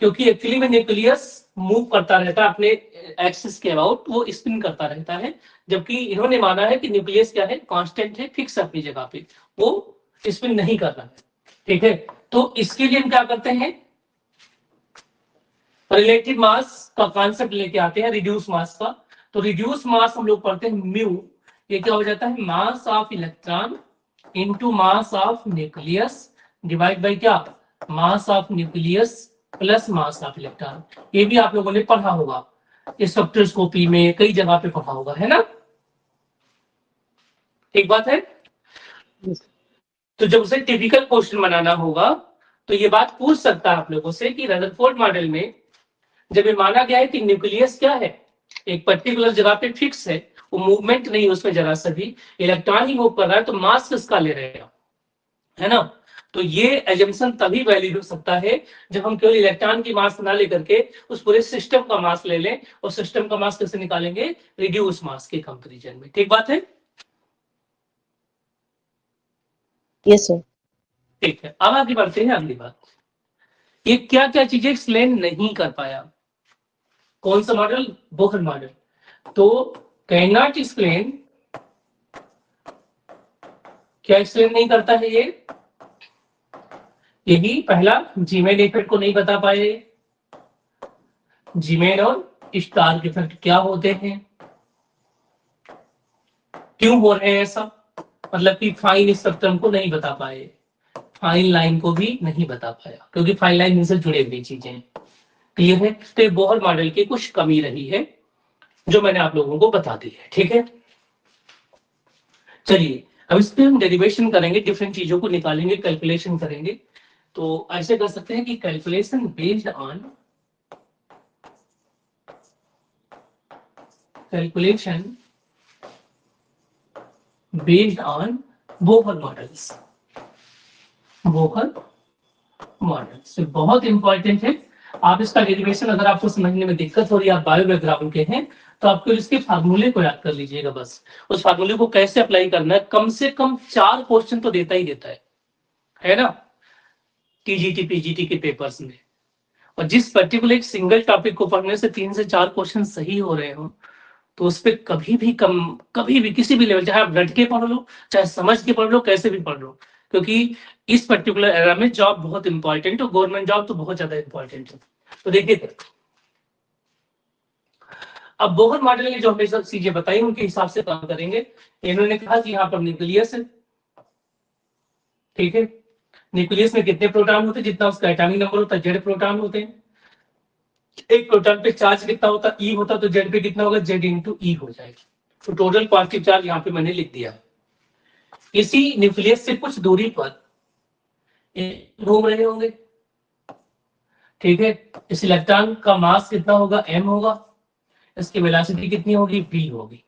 क्योंकि एक्चुअली में न्यूक्लियस मूव करता रहता है अपने एक्सिस के अबाउट, वो स्पिन करता रहता है, जबकि इन्होंने माना है कि न्यूक्लियस क्या है? कांस्टेंट है, फिक्स अपनी जगह पे, वो स्पिन नहीं कर रहा है, ठीक है। तो इसके लिए हम क्या करते हैं? रिलेटिव मास का कॉन्सेप्ट लेके आते हैं, रिड्यूस मास का। तो रिड्यूस मास हम लोग पढ़ते हैं म्यू। ये क्या हो जाता है? Mass of electron into mass of nucleus divide by क्या? Mass of nucleus plus mass of electron. ये भी आप लोगों ने पढ़ा होगा, स्पेक्ट्रोस्कोपी में कई जगह पे पढ़ा होगा, है ना। एक बात है। yes, तो जब उसे टिपिकल क्वेश्चन बनाना होगा तो ये बात पूछ सकता है आप लोगों से कि रदरफोर्ड मॉडल में जब ये माना गया है कि न्यूक्लियस क्या है, एक पर्टिकुलर जगह पे फिक्स है, वो मूवमेंट नहीं, उसमें जरा सा भी इलेक्ट्रॉन ही मूव कर रहा है, तो मास किसका ले रहेगा, है ना। तो ये एजम्पशन तभी वैलिड हो सकता है जब हम केवल इलेक्ट्रॉन की मास ना लेकर के उस पूरे सिस्टम का मास ले लें, और सिस्टम का मास कैसे निकालेंगे? रिड्यूस मास के कंपैरिजन में, ठीक बात है। Yes sir. ठीक है, अब आगे बढ़ते हैं अगली बात। ये क्या क्या चीजें एक्सप्लेन नहीं कर पाया? कौन सा मॉडल? Bohr model. तो कैन नॉट एक्सप्लेन क्या एक्सप्लेन नहीं करता है ये? यही पहला जीमेल इफेक्ट को नहीं बता पाए। जीमेल और स्टार इफेक्ट क्या होते हैं, क्यों हो रहे हैं ऐसा, मतलब कि फाइन स्पेक्ट्रम को नहीं बता पाए, फाइन लाइन को भी नहीं बता पाया, क्योंकि फाइन लाइन इनसे जुड़े हुई चीजें हैं। क्लियर है? तो बोहर मॉडल की कुछ कमी रही है जो मैंने आप लोगों को बता दी है। ठीक है, चलिए अब इस पे हम डेरिवेशन करेंगे, डिफरेंट चीजों को निकालेंगे, कैलकुलेशन करेंगे। तो ऐसे कर सकते हैं कि calculation based on Bohr models. Bohr models बहुत इंपॉर्टेंट है। आप इसका डेरिवेशन अगर आपको समझने में दिक्कत हो रही है, आप बायो बैकग्राउंड के हैं, तो आपको इसके फार्मूले को याद कर लीजिएगा बस। उस फार्मूले को कैसे अप्लाई करना है, कम से कम 4 क्वेश्चन तो देता ही देता है ना, टीजीटी पीजीटी के पेपर्स में। और जिस पर्टिकुलर एक सिंगल टॉपिक को पढ़ने से 3 से 4 क्वेश्चन सही हो रहे हो, तो उस पर कभी भी किसी भी लेवल, चाहे आप रट के पढ़ लो, चाहे समझ के पढ़ लो, कैसे भी पढ़ लो, क्योंकि इस पर्टिकुलर एरा में जॉब बहुत इंपॉर्टेंट है, गवर्नमेंट जॉब तो बहुत ज्यादा इंपॉर्टेंट है। तो देखिए, अब बोहर मॉडल ने जो हमें सब चीजें बताई उनके हिसाब से काम करेंगे। इन्होंने कहा कि यहाँ पर न्यूक्लियस है, ठीक है, न्यूक्लियस में कितने प्रोटॉन होते हैं, जितना उसका एटॉमिक नंबर होता है जेड प्रोटॉन होते हैं। एक प्रोटॉन पे चार्ज कितना होता, ई होता, तो जेड पे कितना होगा, जेड इंटू ई हो जाएगा। तो टोटल पॉजिटिव चार्ज यहाँ पे मैंने लिख दिया। इसी न्यूक्लियस से कुछ दूरी पर घूम रहे होंगे, ठीक है। इस इलेक्ट्रॉन का मास कितना होगा, m होगा, इसकी वेलोसिटी कितनी होगी, v होगी,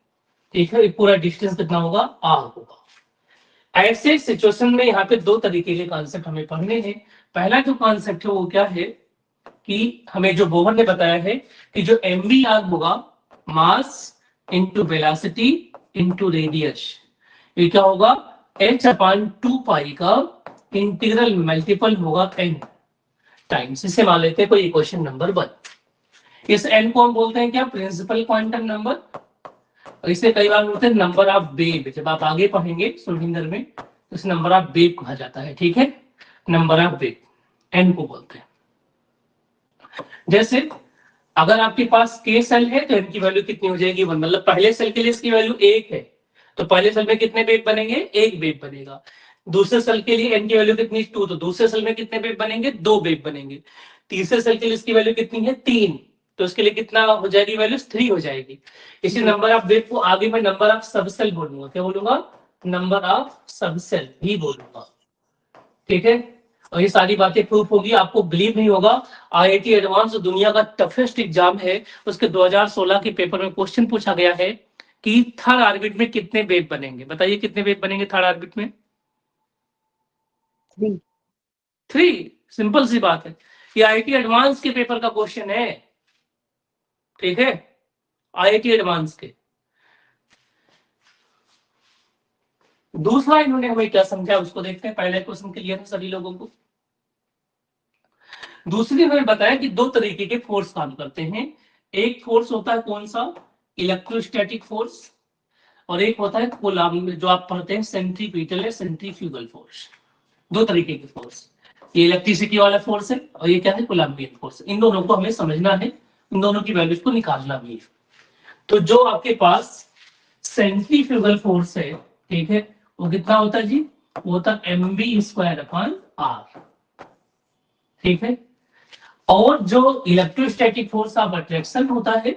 ठीक है। पूरा डिस्टेंस कितना होगा, r होगा। ऐसे सिचुएशन में यहाँ पे 2 तरीके के कॉन्सेप्ट हमें पढ़ने हैं। पहला जो कॉन्सेप्ट है वो क्या है कि हमें जो बोहर ने बताया है कि जो mvr होगा, mass into velocity into radius, ये क्या होगा, h/2 पाई का इंटीग्रल मल्टीपल होगा n टाइम्स। इसे मान लेते हैं कोई इक्वेशन नंबर 1। इस n को हम बोलते हैं क्या, प्रिंसिपल क्वांटम नंबर। और इसे कई बार बोलते हैं नंबर ऑफ वेव। जब आप आगे पढ़ेंगे श्रोडिंगर में, तो इस नंबर ऑफ वेव कहा जाता है, ठीक है, नंबर ऑफ वेव n को बोलते हैं। जैसे अगर आपके पास k सेल है तो n की वैल्यू कितनी हो जाएगी, 1, मतलब पहले सेल के लिए इसकी वैल्यू 1 है, तो पहले सेल में कितने वेव बनेंगे, 1 वेव बनेगा। दूसरे सेल के लिए n की वैल्यू कितनी, 2, तो दूसरे सेल में कितने वेव बनेंगे, 2 वेव बनेंगे। तीसरे सेल के लिए इसकी वैल्यू कितनी है, 3, तो इसके लिए कितना हो जाएगी वैल्यू, 3 हो जाएगी। इसी नंबर ऑफ वेव को आगे मैं नंबर ऑफ सब सेल बोलूंगा, क्या बोलूंगा, नंबर ऑफ सब सेल भी बोलूंगा, ठीक है। और ये सारी बातें प्रूफ होगी, आपको बिलीव नहीं होगा। आईआईटी एडवांस दुनिया का टफेस्ट एग्जाम है, उसके 2016 के पेपर में क्वेश्चन पूछा गया है कि थर्ड ऑर्बिट में कितने वेव बनेंगे, बताइए कितने वेव बनेंगे थर्ड ऑर्बिट में, 3। सिंपल सी बात है, ये आईआईटी एडवांस के पेपर का क्वेश्चन है, ठीक है, आईआईटी एडवांस के। दूसरा इन्होंने हमें क्या समझा उसको देखते हैं। पहले क्वेश्चन क्लियर है सभी लोगों को। दूसरी इन्होंने बताया कि 2 तरीके के फोर्स काम करते हैं। एक फोर्स होता है कौन सा, इलेक्ट्रोस्टैटिक फोर्स, और एक होता है कूलॉम, जो आप पढ़ते हैं सेंट्रीपिटल या सेंट्रीफ्यूगल फोर्स। 2 तरीके के फोर्स, ये इलेक्ट्रिसिटी वाला फोर्स है और ये क्या है, कूलॉम्बियन फोर्स। इन दोनों को हमें समझना है, इन दोनों की वैल्यूज को निकालना भी है। तो जो आपके पास सेंट्रीफ्यूगल फोर्स है, ठीक है, वो कितना होता है जी, वो होता है mv²/r, ठीक है। और जो इलेक्ट्रोस्टैटिक फोर्स ऑफ अट्रैक्शन होता है,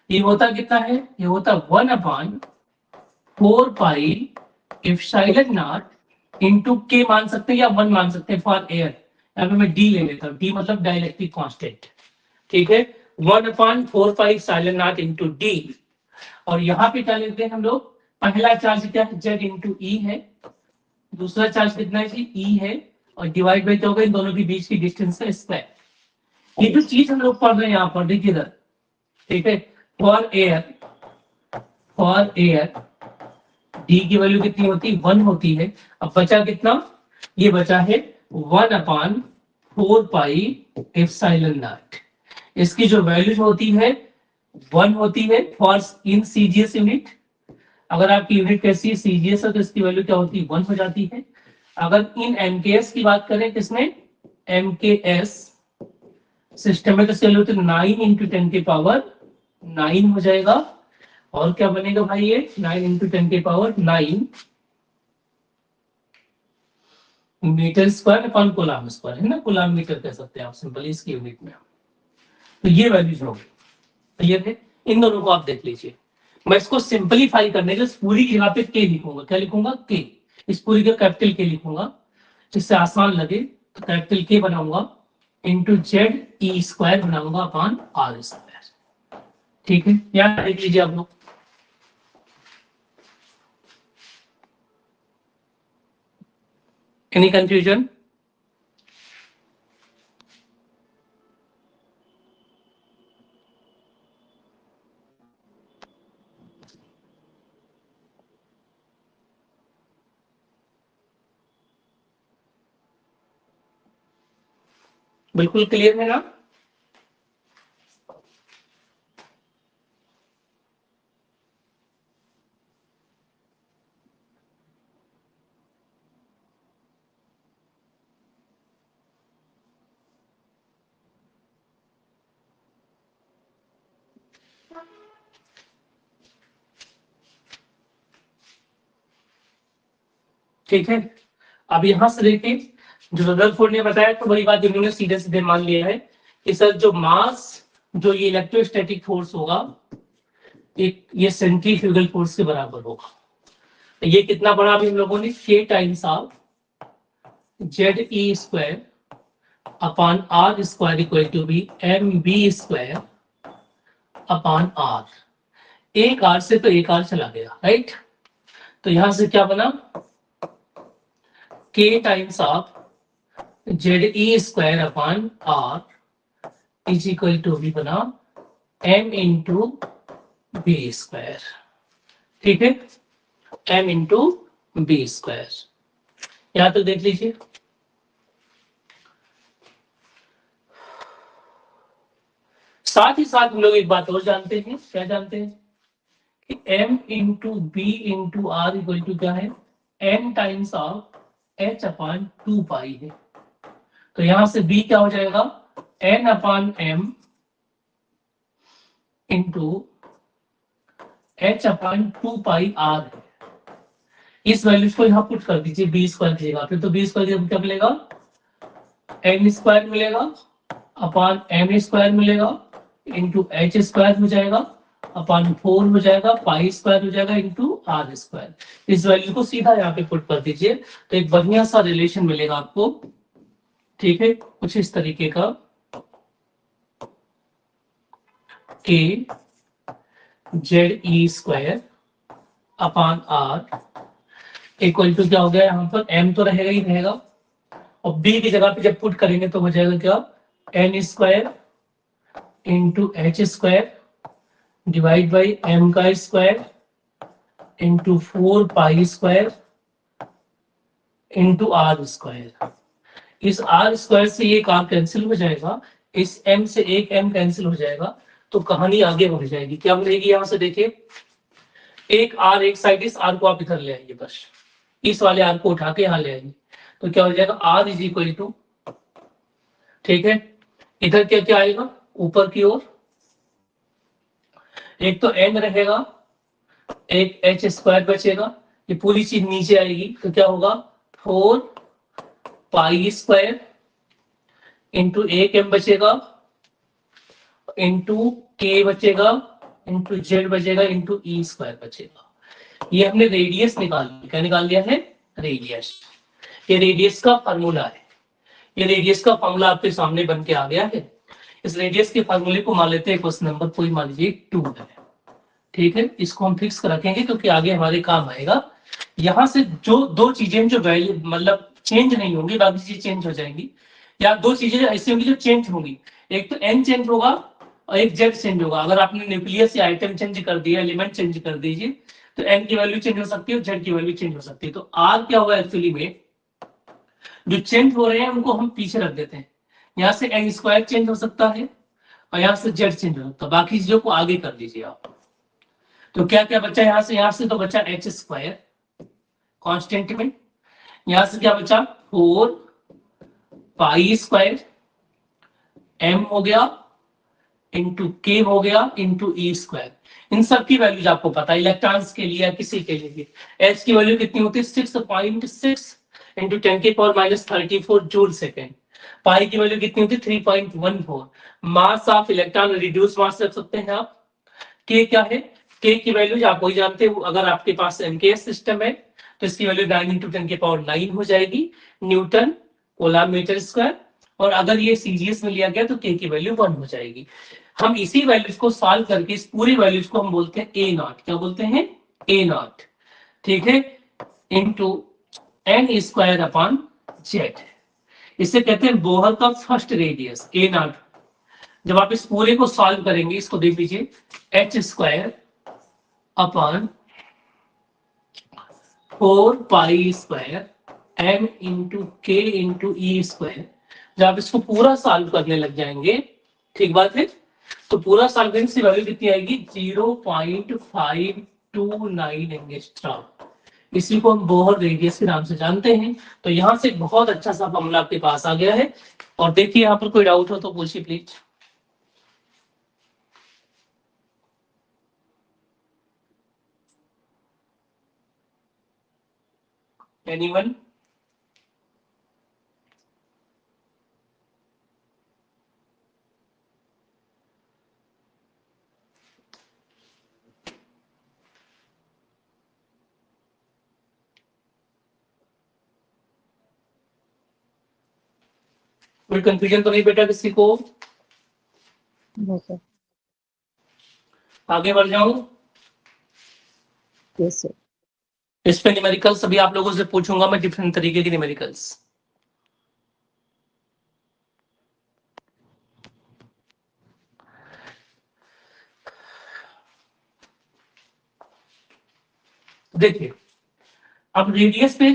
ये होता कितना है, ये होता 1/4 पाई एप्सिलॉन नॉट इंटू के मान सकते हैं या 1 मान सकते हैं फॉर एयर। यहाँ पे मैं डी ले लेता हूँ, डी मतलब डाइलेक्ट्रिक कांस्टेंट, ठीक है, 1/4 pi epsilon not into D. और यहाँ पे क्या लेते हैं हम लोग, पहला चार्ज क्या है, जेड इंटू ई है, दूसरा चार्ज कितना है जी, ई है, और डिवाइड बाई क्या होगा, इन दोनों के बीच की डिस्टेंस का स्क्वायर। ये जो चीज हम लोग पढ़ रहे हैं यहाँ पर देखिए इधर, ठीक है, फॉर एयर डी की वैल्यू कितनी होती है, 1 होती है। अब बचा कितना, ये बचा है 1/4 पाई एप्सिलॉन नॉट। इसकी जो वैल्यू होती है 1 होती है फॉर इन सीजीएस यूनिट, अगर आपकी यूनिट कैसी है सीजीएस है तो इसकी वैल्यू क्या होती है 1 हो जाती है। अगर इन एमकेएस की बात करें किसमें एमकेएस सिस्टम में तो इसकी वैल्यू होती है 9 इंटू 10 की पावर 9 हो जाएगा। और क्या बनेगा भाई ये 9 इंटू 10 की power 9 metre square upon coulomb square है ना, कूलम मीटर कह सकते हैं आप सिंपली इसकी यूनिट में। तो ये वैल्यूज होगी। तो ये थे, इन दोनों को आप देख लीजिए। मैं इसको सिंपलीफाई करने के पूरी की यहाँ पे के लिखूंगा, क्या लिखूंगा के, इस पूरी का कैपिटल के लिखूंगा जिससे आसान लगे। तो कैपिटल के बनाऊंगा इंटू जेड ई स्क्वायर बनाऊंगा अपॉन आर स्क्वायर। ठीक है, यहाँ देख लीजिए आप लोग। Any confusion? बिल्कुल क्लियर है ना? ठीक है, अब यहां से देखिए जो रदरफोर्ड ने बताया तो वही बात उन्होंने सीधे सीधे मान लिया है कि सर जो मास, जो ये इलेक्ट्रोस्टैटिक फोर्स होगा एक ये सेंट्रीफ्यूगल फोर्स के बराबर होगा। तो ये कितना बड़ा अभी हम लोगों ने k times of Z E square upon R square equal to be M V square upon R. एक आर से तो एक आर चला गया, राइट। तो यहां से क्या बना k times of Z E square upon R is equal to be बना m इंटू बी स्क्वायर। ठीक है, m इंटू बी स्क्वायर। यहां तक देख लीजिए। साथ ही साथ हम लोग एक बात और जानते हैं, क्या जानते हैं कि m into V into R equal to क्या है n times of h upon 2 pi है। तो यहां से b क्या हो जाएगा n upon m into h upon 2 pi r है। इस वैल्यूज को यहां पुट कर दीजिए बी स्क्वायर की जगह पे, तो बी स्क्वायर की जगह क्या मिलेगा n स्क्वायर मिलेगा अपॉन m स्क्वायर मिलेगा इंटू एच स्क्वायर हो जाएगा अपॉन 4 हो जाएगा, पाई स्क्वायर हो जाएगा इंटू आर स्क्वायर। इस वैल्यू को सीधा यहाँ पे पुट कर दीजिए तो एक बढ़िया सा रिलेशन मिलेगा आपको। ठीक है, कुछ इस तरीके का K Z E square upon R equal to क्या हो गया, यहाँ पर m तो रहेगा ही रहेगा और b की जगह पे जब पुट करेंगे तो हो जाएगा क्या n square into H square divide by m का square into 4 pi square into R square. इस आर स्क्वायर से एक आर कैंसिल हो जाएगा, इस m से एक m कैंसिल हो जाएगा, तो कहानी आगे बढ़ जाएगी। क्या बनेगी यहां से देखिए, एक आर एक साइड, इस आर को आप इधर ले आइए, बस इस वाले आर को उठा के यहां ले आइए तो क्या हो जाएगा आर इज इक्वल टू, ठीक है, इधर क्या क्या आएगा ऊपर की ओर एक तो n रहेगा, एक एच स्क्वायर बचेगा, ये पूरी चीज नीचे आएगी तो क्या होगा 4 पाई स्क्वायर इंटू एक m बचेगा इंटू k बचेगा इंटू जेड बचेगा इंटू ई स्क्वायर बचेगा। ये हमने रेडियस निकाल लिया, क्या निकाल लिया है रेडियस। ये रेडियस का फार्मूला है, ये रेडियस का फार्मूला आपके सामने बन के आ गया है। इस रेडियस के फार्मूले को मान लेते हैं, क्वेश्चन नंबर कोई मान लीजिए 2 है। ठीक है, इसको हम फिक्स कर रखेंगे क्योंकि आगे हमारे काम आएगा। यहां से जो दो चीजें जो वैल्यू मतलब चेंज नहीं होंगी, बाकी चीजें चेंज हो जाएंगी, या दो चीजें ऐसी होंगी जो चेंज होंगी, एक तो n चेंज होगा और एक z चेंज होगा। अगर आपने न्यूक्लियस या आइटम चेंज कर दिया, एलिमेंट चेंज कर दीजिए तो n की वैल्यू चेंज हो सकती है और z की वैल्यू चेंज हो सकती है। तो r क्या होगा एक्चुअली में जो चेंज हो रहे हैं उनको हम पीछे रख देते हैं, यहाँ से n स्क्वायर चेंज हो सकता है और यहाँ से z चेंज हो सकता है, बाकी चीजों को आगे कर दीजिए आप। तो क्या क्या बचा यहाँ से तो बचा एच स्क्वायर कॉन्स्टेंट में, यहाँ से क्या बचा 4 पाई स्क्वायर एम हो गया इंटू के हो गया इंटू ई स्क्वायर। इन सब की वैल्यूज आपको पता है इलेक्ट्रॉन्स के लिए या किसी के लिए। एच की वैल्यू कितनी होती है 6.6 इंटू 10⁻34 जूल सेकेंड। पाई की वैल्यू कितनी होती है 3.14। मास ऑफ इलेक्ट्रॉन रिड्यूस मास रख सकते हैं आप। के क्या है, के की वैल्यू आप वही जानते हो, अगर आपके पास एमकेएस सिस्टम है तो इसकी वैल्यू 9 इंटू 10⁻9 हो जाएगी न्यूटन कूलम मीटर स्क्वायर। और अगर ये सीजीएस में लिया गया तो के की वैल्यू 1 हो जाएगी। हम इसी वैल्यूज को सॉल्व करके इस पूरी वैल्यूज को हम बोलते हैं ए नॉट। क्या बोलते हैं ए नॉट, ठीक है, into N square upon Z. इसे कहते हैं बोहर का फर्स्ट रेडियस ए नॉट। जब आप इस पूरे को सॉल्व करेंगे इसको देख लीजिए H square upon 4 pi square M into K into E square. जब आप इसको पूरा सॉल्व करने लग जाएंगे, ठीक बात है, तो पूरा सॉल्व करने से वैल्यू कितनी आएगी 0.529 एंगस्ट्रॉम। इसी को हम बोहर रेडियस के नाम से जानते हैं। तो यहाँ से बहुत अच्छा सा फॉर्मूला आपके पास आ गया है। और देखिए यहाँ पर कोई डाउट हो तो पूछिए प्लीज। एनीवन? कोई कंफ्यूजन तो नहीं बेटा किसी को? No sir. आगे बढ़ जाऊं? Yes sir. इस पे न्यूमेरिकल्स अभी आप लोगों से पूछूंगा मैं, डिफरेंट तरीके की न्यूमेरिकल्स। देखिए अब रेडियस पे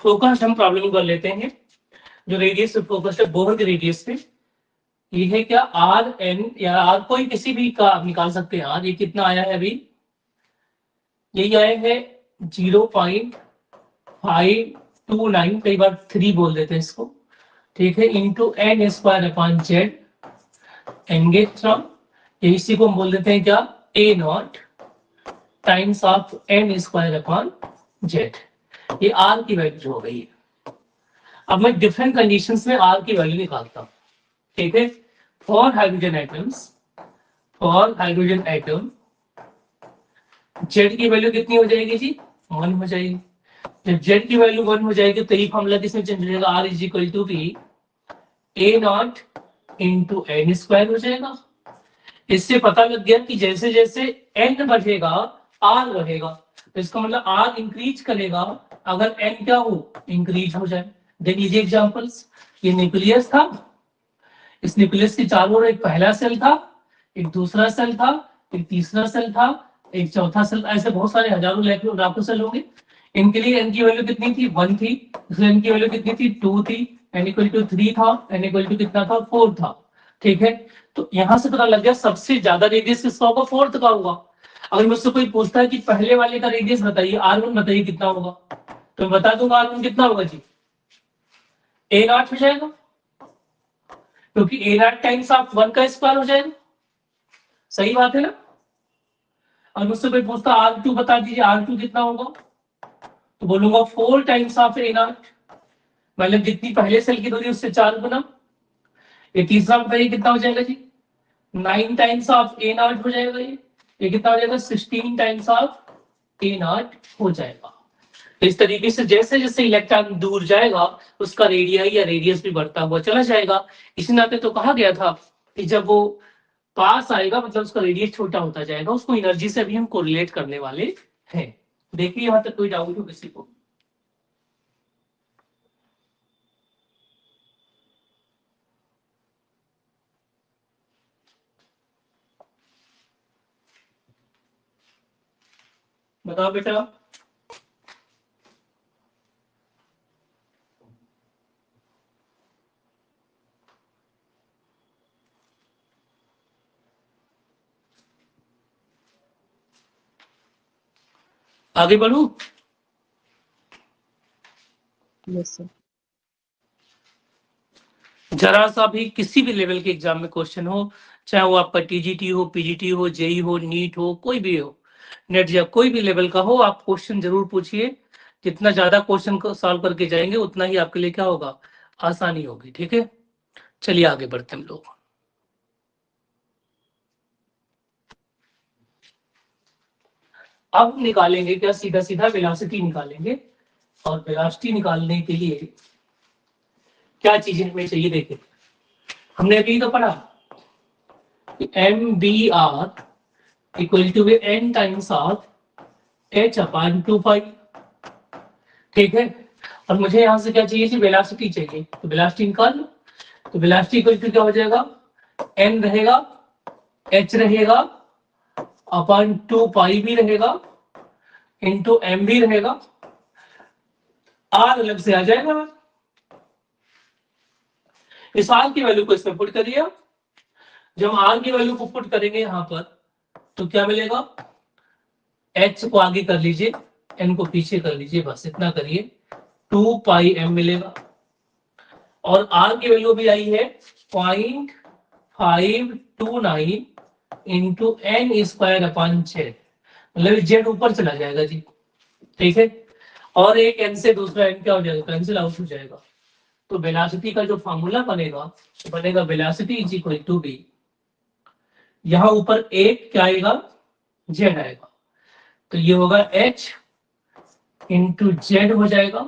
फोकस हम प्रॉब्लम कर लेते हैं। जो रेडियस पे फोकस है बोहर के रेडियस पे, ये है क्या आर एन, या आर कोई किसी भी का आप निकाल सकते हैं। आर ये कितना आया है अभी, यही आया है 0.529, कई बार 3 बोल देते हैं इसको, ठीक है, into N square upon Z angstrom. ये इसी को हम बोल देते हैं क्या A nought times of N square upon Z. ये आर की वैल्यू हो गई है। अब मैं डिफरेंट कंडीशंस में आर की वैल्यू निकालता हूं, ठीक है। For hydrogen atoms, for hydrogen atom Z की वैल्यू कितनी हो जाएगी जी 1 हो जाएगी। जब जेड की वैल्यू 1 हो जाएगी तो ये फॉर्मूला किसमें चेंज हो जाएगा, R is equal to be A naught into N square हो जाएगा। इससे पता लग गया कि जैसे जैसे एन बढ़ेगा आर बढ़ेगा, तो इसका मतलब आर इंक्रीज करेगा अगर एन क्या हो इंक्रीज हो जाए। देख लीजिए एग्जांपल्स, ये न्यूक्लियस था, इस न्यूक्लियस के चारों ओर एक पहला सेल था, एक दूसरा सेल था, एक तीसरा सेल था, एक चौथा सेल, ऐसे बहुत सारे हजारों लाखों सेल होंगे। इनके लिए एन की वैल्यू कितनी थी 1 थी, इसलिए एन की वैल्यू कितनी थी 2 थी, एन इक्वल टू 3 था, एन इक्वल टू कितना था 4 था, ठीक है। तो यहां से पता लग गया सबसे ज्यादा रेडियस किसका होगा, फोर्थ का होगा। अगर मुझसे कोई पूछता है कि पहले वाले का रेडियस बताइए R1 बताइए कितना होगा, तो मैं बता दूंगा R1 कितना होगा जी ए नॉट हो जाएगा, क्योंकि ए नॉट टाइम्स ऑफ 1 का स्क्वायर हो जाएगा। सही बात है ना। और मुझसे कोई पूछता R2 बता दीजिए R2 कितना होगा, तो बोलूंगा 4 टाइम्स ऑफ ए नॉट, मतलब जितनी पहले सेल की दूरी उससे 4 गुना। ये तीसरा बताइए कितना हो जाएगा जी 9 टाइम्स ऑफ ए नॉट हो जाएगा। ये कितना हो जाएगा 16 टाइम्स ऑफ ए नॉट हो जाएगा। इस तरीके से जैसे जैसे इलेक्ट्रॉन दूर जाएगा उसका रेडियस या रेडियस भी बढ़ता हुआ चला जाएगा। इसी नाते तो कहा गया था कि जब वो पास आएगा मतलब उसका रेडियस छोटा होता जाएगा, उसको एनर्जी से भी हम कोरिलेट करने वाले हैं। देखिए यहां तक कोई डाउट हो किसी को? बताओ बेटा। आगे बढ़ूं? Yes sir. जरा सा भी किसी भी लेवल के एग्जाम में क्वेश्चन हो, चाहे वो आपका टीजीटी हो, पीजीटी हो, जेई हो, नीट हो, कोई भी हो, नेट या कोई भी लेवल का हो, आप क्वेश्चन जरूर पूछिए। जितना ज्यादा क्वेश्चन को सॉल्व करके जाएंगे उतना ही आपके लिए क्या होगा, आसानी होगी। ठीक है, चलिए आगे बढ़ते हैं हम लोग। अब निकालेंगे क्या, सीधा सीधा वेलोसिटी निकालेंगे। और वेलोसिटी निकालने के लिए क्या चीजें हमें चाहिए, देखें हमने अभी तो पढ़ा M B R equal to N times R H upon 2 pi. ठीक है, और मुझे यहां से क्या चाहिए थी, वेलोसिटी चाहिए, तो वेलोसिटी निकाल लो। तो वेलोसिटी इक्वल टू क्या हो जाएगा, एन रहेगा, एच रहेगा, अपान 2 पाई भी रहेगा, इंटू एम भी रहेगा, आर अलग से आ जाएगा। इस आर की वैल्यू को इसमें पुट करिए। जब आर की वैल्यू को पुट करेंगे यहां पर तो क्या मिलेगा, एच को आगे कर लीजिए, एन को पीछे कर लीजिए, बस इतना करिए, 2 पाई एम मिलेगा। और आर की वैल्यू भी आई है 0.529 इंटू एन स्क्वायर अपान 6, मतलब जेड ऊपर चला जाएगा जी। ठीक है, और एक एन से दूसरा एन क्या हो जाएगा, कैंसिल आउट हो जाएगा। तो वेलोसिटी का जो फॉर्मूला बनेगा वो बनेगा velocity is equal to be, यहां ऊपर एक क्या आएगा, जेड आएगा, तो ये होगा एच इंटू जेड हो जाएगा।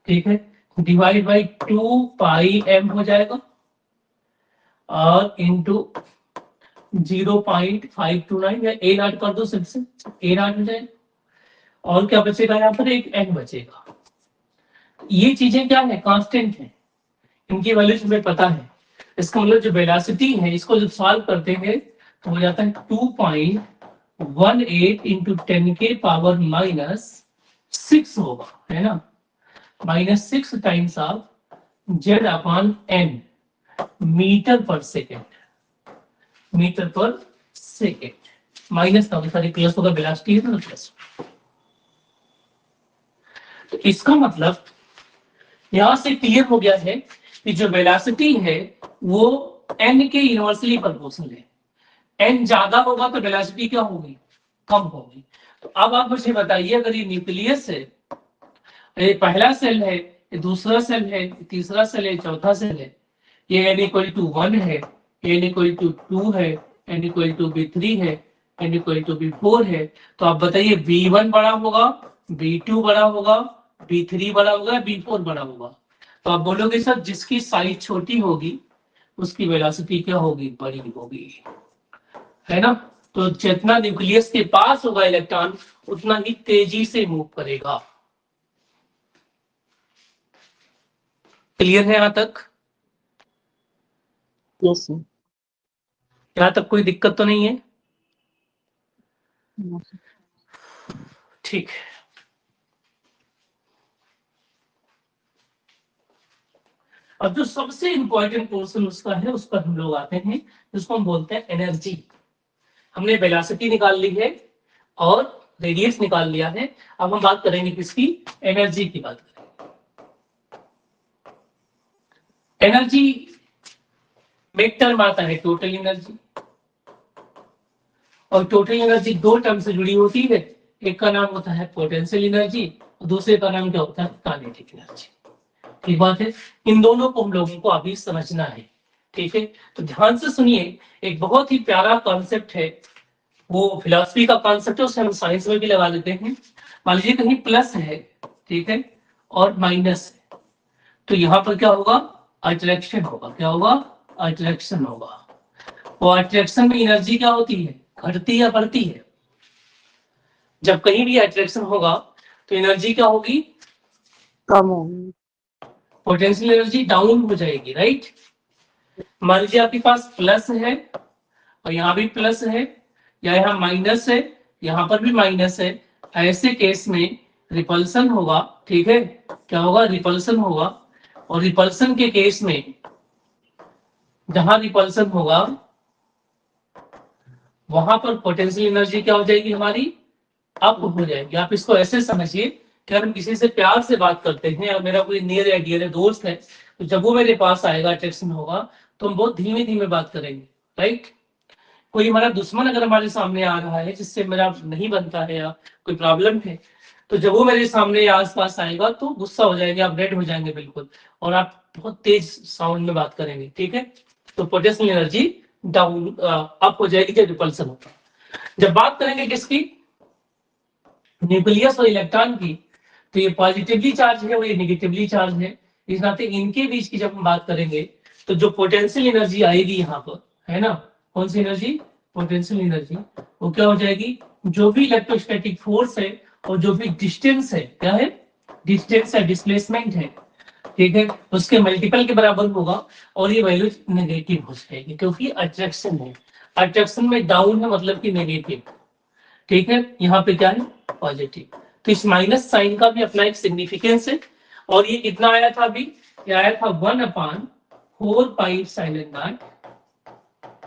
ठीक है, डिवाइड बाई 2 पाई एम हो जाएगा, और इंटू 0.529 या ए नॉट कर दो सिर्फ से, ए नॉट हो जाएगा। और क्या बचेगा, यहाँ पर एक एन बचेगा। ये चीजें क्या है, कांस्टेंट है, इनकी वैल्यू हमें पता है। इसका मतलब जो वेलोसिटी है इसको जब सॉल्व करते हैं तो हो जाता है 2.18 इंटू 10 के पावर -6 होगा, है ना, -6 times of Z upon N metre per second, metre per second. Minus का सारी प्लस होगा, वेलोसिटी है ना प्लस। तो इसका मतलब यहां से क्लियर हो गया है कि जो वेलोसिटी है वो एन के इनवर्सली प्रोपोर्शनल है। एन ज्यादा होगा तो वेलोसिटी क्या होगी, कम होगी। तो अब आप मुझे बताइए, अगर ये न्यूक्लियस है, ये पहला सेल है, ये दूसरा सेल है, तीसरा सेल है, चौथा सेल है, ये n इक्वल टू 1 है, n इक्वल टू 2 है, n इक्वल टू b3 है, n इक्वल टू b4 है, तो आप बताइए b1 बड़ा होगा, b2 बड़ा होगा, b3 बड़ा होगा, b4 बड़ा होगा। तो आप बोलोगे सर जिसकी साइज छोटी होगी उसकी वेलोसिटी क्या होगी, बड़ी होगी, है ना। तो जितना न्यूक्लियस के पास होगा इलेक्ट्रॉन उतना ही तेजी से मूव करेगा। क्लियर है यहां तक? Yes sir. यहां तक कोई दिक्कत तो नहीं है? ठीक है, अब जो सबसे इंपॉर्टेंट पोर्शन उसका है उस पर हम लोग आते हैं, जिसको हम बोलते हैं एनर्जी। हमने वेलोसिटी निकाल ली है और रेडियस निकाल लिया है, अब हम बात करेंगे किसकी, एनर्जी की बात करेंगे। एनर्जी में एक टर्म आता है टोटल एनर्जी, और टोटल एनर्जी दो टर्म से जुड़ी होती है, एक का नाम होता है पोटेंशियल एनर्जी और दूसरे का नाम क्या होता है, काइनेटिक एनर्जी। ठीक बात है, इन दोनों को हम लोगों को अभी समझना है। ठीक है, तो ध्यान से सुनिए, एक बहुत ही प्यारा कॉन्सेप्ट है, वो फिलॉसफी का कॉन्सेप्ट है, उसे हम साइंस में भी लगा देते हैं। मान लीजिए कहीं प्लस है, ठीक है, और माइनस है, तो यहाँ पर क्या होगा, अट्रैक्शन होगा। क्या होगा, अट्रैक्शन होगा। और अट्रैक्शन में एनर्जी क्या होती है, घटती या बढ़ती है। जब कहीं भी अट्रैक्शन होगा तो एनर्जी क्या होगी, कम होगी। पोटेंशियल एनर्जी डाउन हो जाएगी, राइट। मान लीजिए आपके पास प्लस है और यहाँ भी प्लस है, या यहाँ माइनस है, यहाँ पर भी माइनस है, ऐसे केस में रिपल्सन होगा। ठीक है, क्या होगा, रिपल्सन होगा। और रिपल्सन के केस में जहां रिपल्सन होगा वहां पर पोटेंशियल एनर्जी क्या हो जाएगी हमारी, अप हो जाएगी। आप इसको ऐसे समझिए कि अगर हम किसी से प्यार से बात करते हैं और मेरा कोई नियर या डियर दोस्त है, तो जब वो मेरे पास आएगा, अट्रैक्शन होगा, तो हम बहुत धीमे धीमे बात करेंगे, राइट। कोई हमारा दुश्मन अगर हमारे सामने आ रहा है जिससे मेरा नहीं बनता है या कोई प्रॉब्लम है, तो जब वो मेरे सामने या आसपास आएगा तो गुस्सा हो जाएंगे, आप रेड हो जाएंगे बिल्कुल, और आप बहुत तेज साउंड में बात करेंगे, ठीक है। तो पोटेंशियल एनर्जी डाउन अप हो जाएगी जब रिपल्सन होता है। जब बात करेंगे किसकी, न्यूक्लियस और इलेक्ट्रॉन की, तो ये पॉजिटिवली चार्ज है और ये नेगेटिवली चार्ज है। इस नाते इनके बीच की जब हम बात करेंगे तो जो पोटेंशियल एनर्जी आएगी यहाँ पर, है ना, कौन सी एनर्जी, पोटेंशियल एनर्जी, वो क्या हो जाएगी, जो भी इलेक्ट्रोस्टैटिक फोर्स है और जो भी डिस्टेंस है, क्या है, डिस्टेंस है, डिस्प्लेसमेंट है, ठीक है, उसके मल्टीपल के बराबर होगा और ये वैल्यू नेगेटिव हो जाएगी क्योंकि अट्रैक्शन है। अट्रैक्शन में डाउन है मतलब कि नेगेटिव, ठीक है, यहाँ पे क्या है, पॉजिटिव। तो इस माइनस साइन का भी अपना एक सिग्निफिकेंस है। और ये कितना आया था अभी, ये आया था 1/4πε0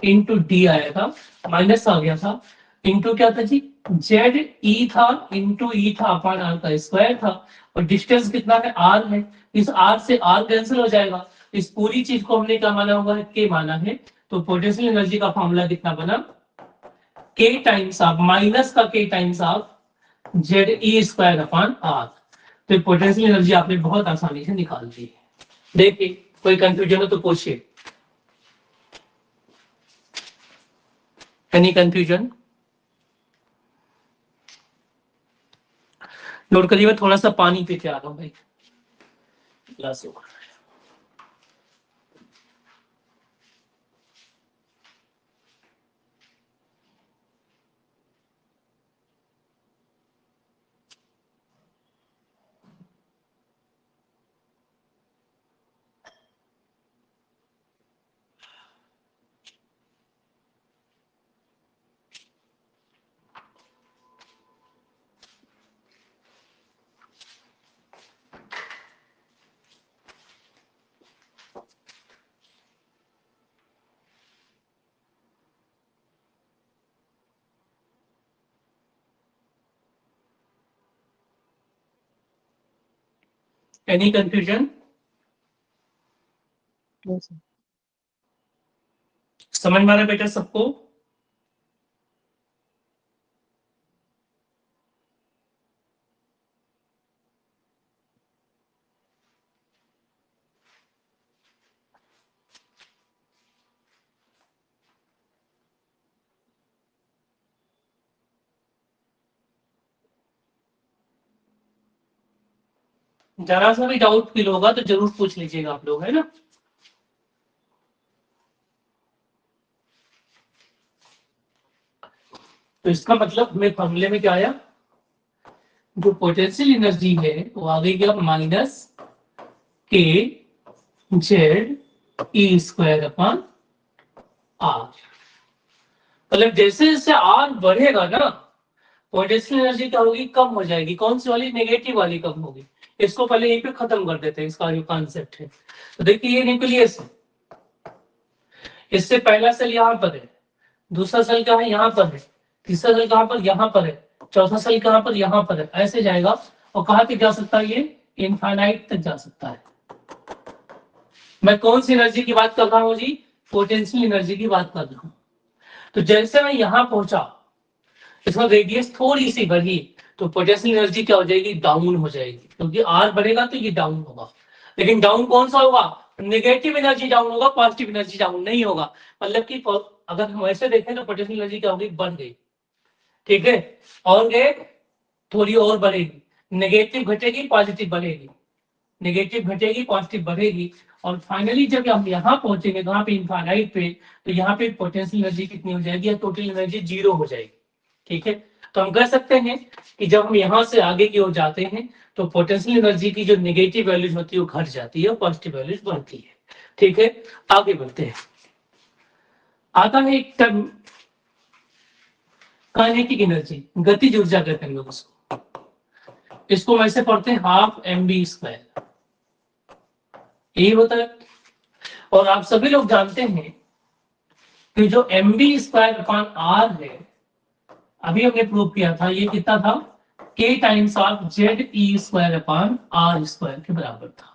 इंटू डी आया था, माइनस आ गया था, इंटू क्या था जी, जेड ई था, इंटू ई था अपान आर का स्क्वायर था, और डिस्टेंस कितना है, आर है। इस आर से आर कैंसिल हो जाएगा, इस पूरी चीज को हमने क्या माना हुआ है, के माना है। तो पोटेंशियल एनर्जी का फॉर्मूला कितना बना, के टाइम्स ऑफ माइनस का K times of Z E square upon R. तो पोटेंशियल एनर्जी आपने बहुत आसानी से निकाल दी है। देखिए कोई कंफ्यूजन हो तो पूछिए, एनी कंफ्यूजन, नोट करिए। मैं थोड़ा सा पानी पी के आ रहा हूँ भाई, ग्लास होगा। एनी कंफ्यूजन, Yes, समझ में आ रहा है बेटा सबको। जरा सा भी डाउट फील होगा तो जरूर पूछ लीजिएगा आप लोग, है ना। तो इसका मतलब हमें फॉर्मूले में क्या आया, जो पोटेंशियल एनर्जी है वो आ गई क्या, minus K Z E square upon R. मतलब जैसे जैसे आर बढ़ेगा ना, पोटेंशियल एनर्जी क्या होगी, कम हो जाएगी। कौन सी वाली, नेगेटिव वाली कम होगी। इसको पहले यहीं पे खत्म कर देते हैं, इसका जो कॉन्सेप्ट है। तो देखिए ये न्यूक्लियस है, इससे पहला सेल यहाँ पर है, दूसरा सेल कहाँ है, यहाँ पर है, तीसरा सेल कहाँ पर, यहाँ पर है, चौथा सेल कहाँ पर, यहाँ पर है, ऐसे जाएगा। और कहाँ तक जा सकता है ये, इनफाइनाइट तक जा सकता है। मैं कौन सी एनर्जी की बात कर रहा हूँ जी, पोटेंशियल एनर्जी की बात कर रहा हूँ। तो जैसे मैं यहाँ पहुंचा, इसमें रेडियस थोड़ी सी बढ़ी, तो पोटेंशियल एनर्जी क्या हो जाएगी, डाउन हो जाएगी, क्योंकि आर बढ़ेगा तो ये डाउन होगा। लेकिन डाउन कौन सा होगा, नेगेटिव एनर्जी डाउन होगा, पॉजिटिव एनर्जी डाउन नहीं होगा। मतलब कि अगर हम ऐसे देखें तो पोटेंशियल एनर्जी क्या होगी, बढ़ गई, ठीक है, और गए थोड़ी और बढ़ेगी, नेगेटिव घटेगी, पॉजिटिव बढ़ेगी, नेगेटिव घटेगी, पॉजिटिव बढ़ेगी, और फाइनली जब हम यहाँ पहुंचेंगे तो यहाँ पे इनफाइनाइट पे, तो यहाँ पे पोटेंशियल एनर्जी कितनी हो जाएगी, या टोटल एनर्जी जीरो हो जाएगी, ठीक है। तो हम कह सकते हैं कि जब हम यहाँ से आगे की ओर जाते हैं तो पोटेंशियल एनर्जी की जो नेगेटिव वैल्यूज होती है वो घट जाती है और पॉजिटिव वैल्यूज बढ़ती है, ठीक है। आगे बढ़ते हैं, आता है एक टर्म काइनेटिक एनर्जी, गतिज ऊर्जा कहते हैं लोग उसको। इसको वैसे पढ़ते हैं हाफ एम बी स्क्वायर, यही होता है। और आप सभी लोग जानते हैं कि जो M V square upon R है, अभी हमने प्रूव किया था, ये कितना था, k times of Z E square upon R square के बराबर था।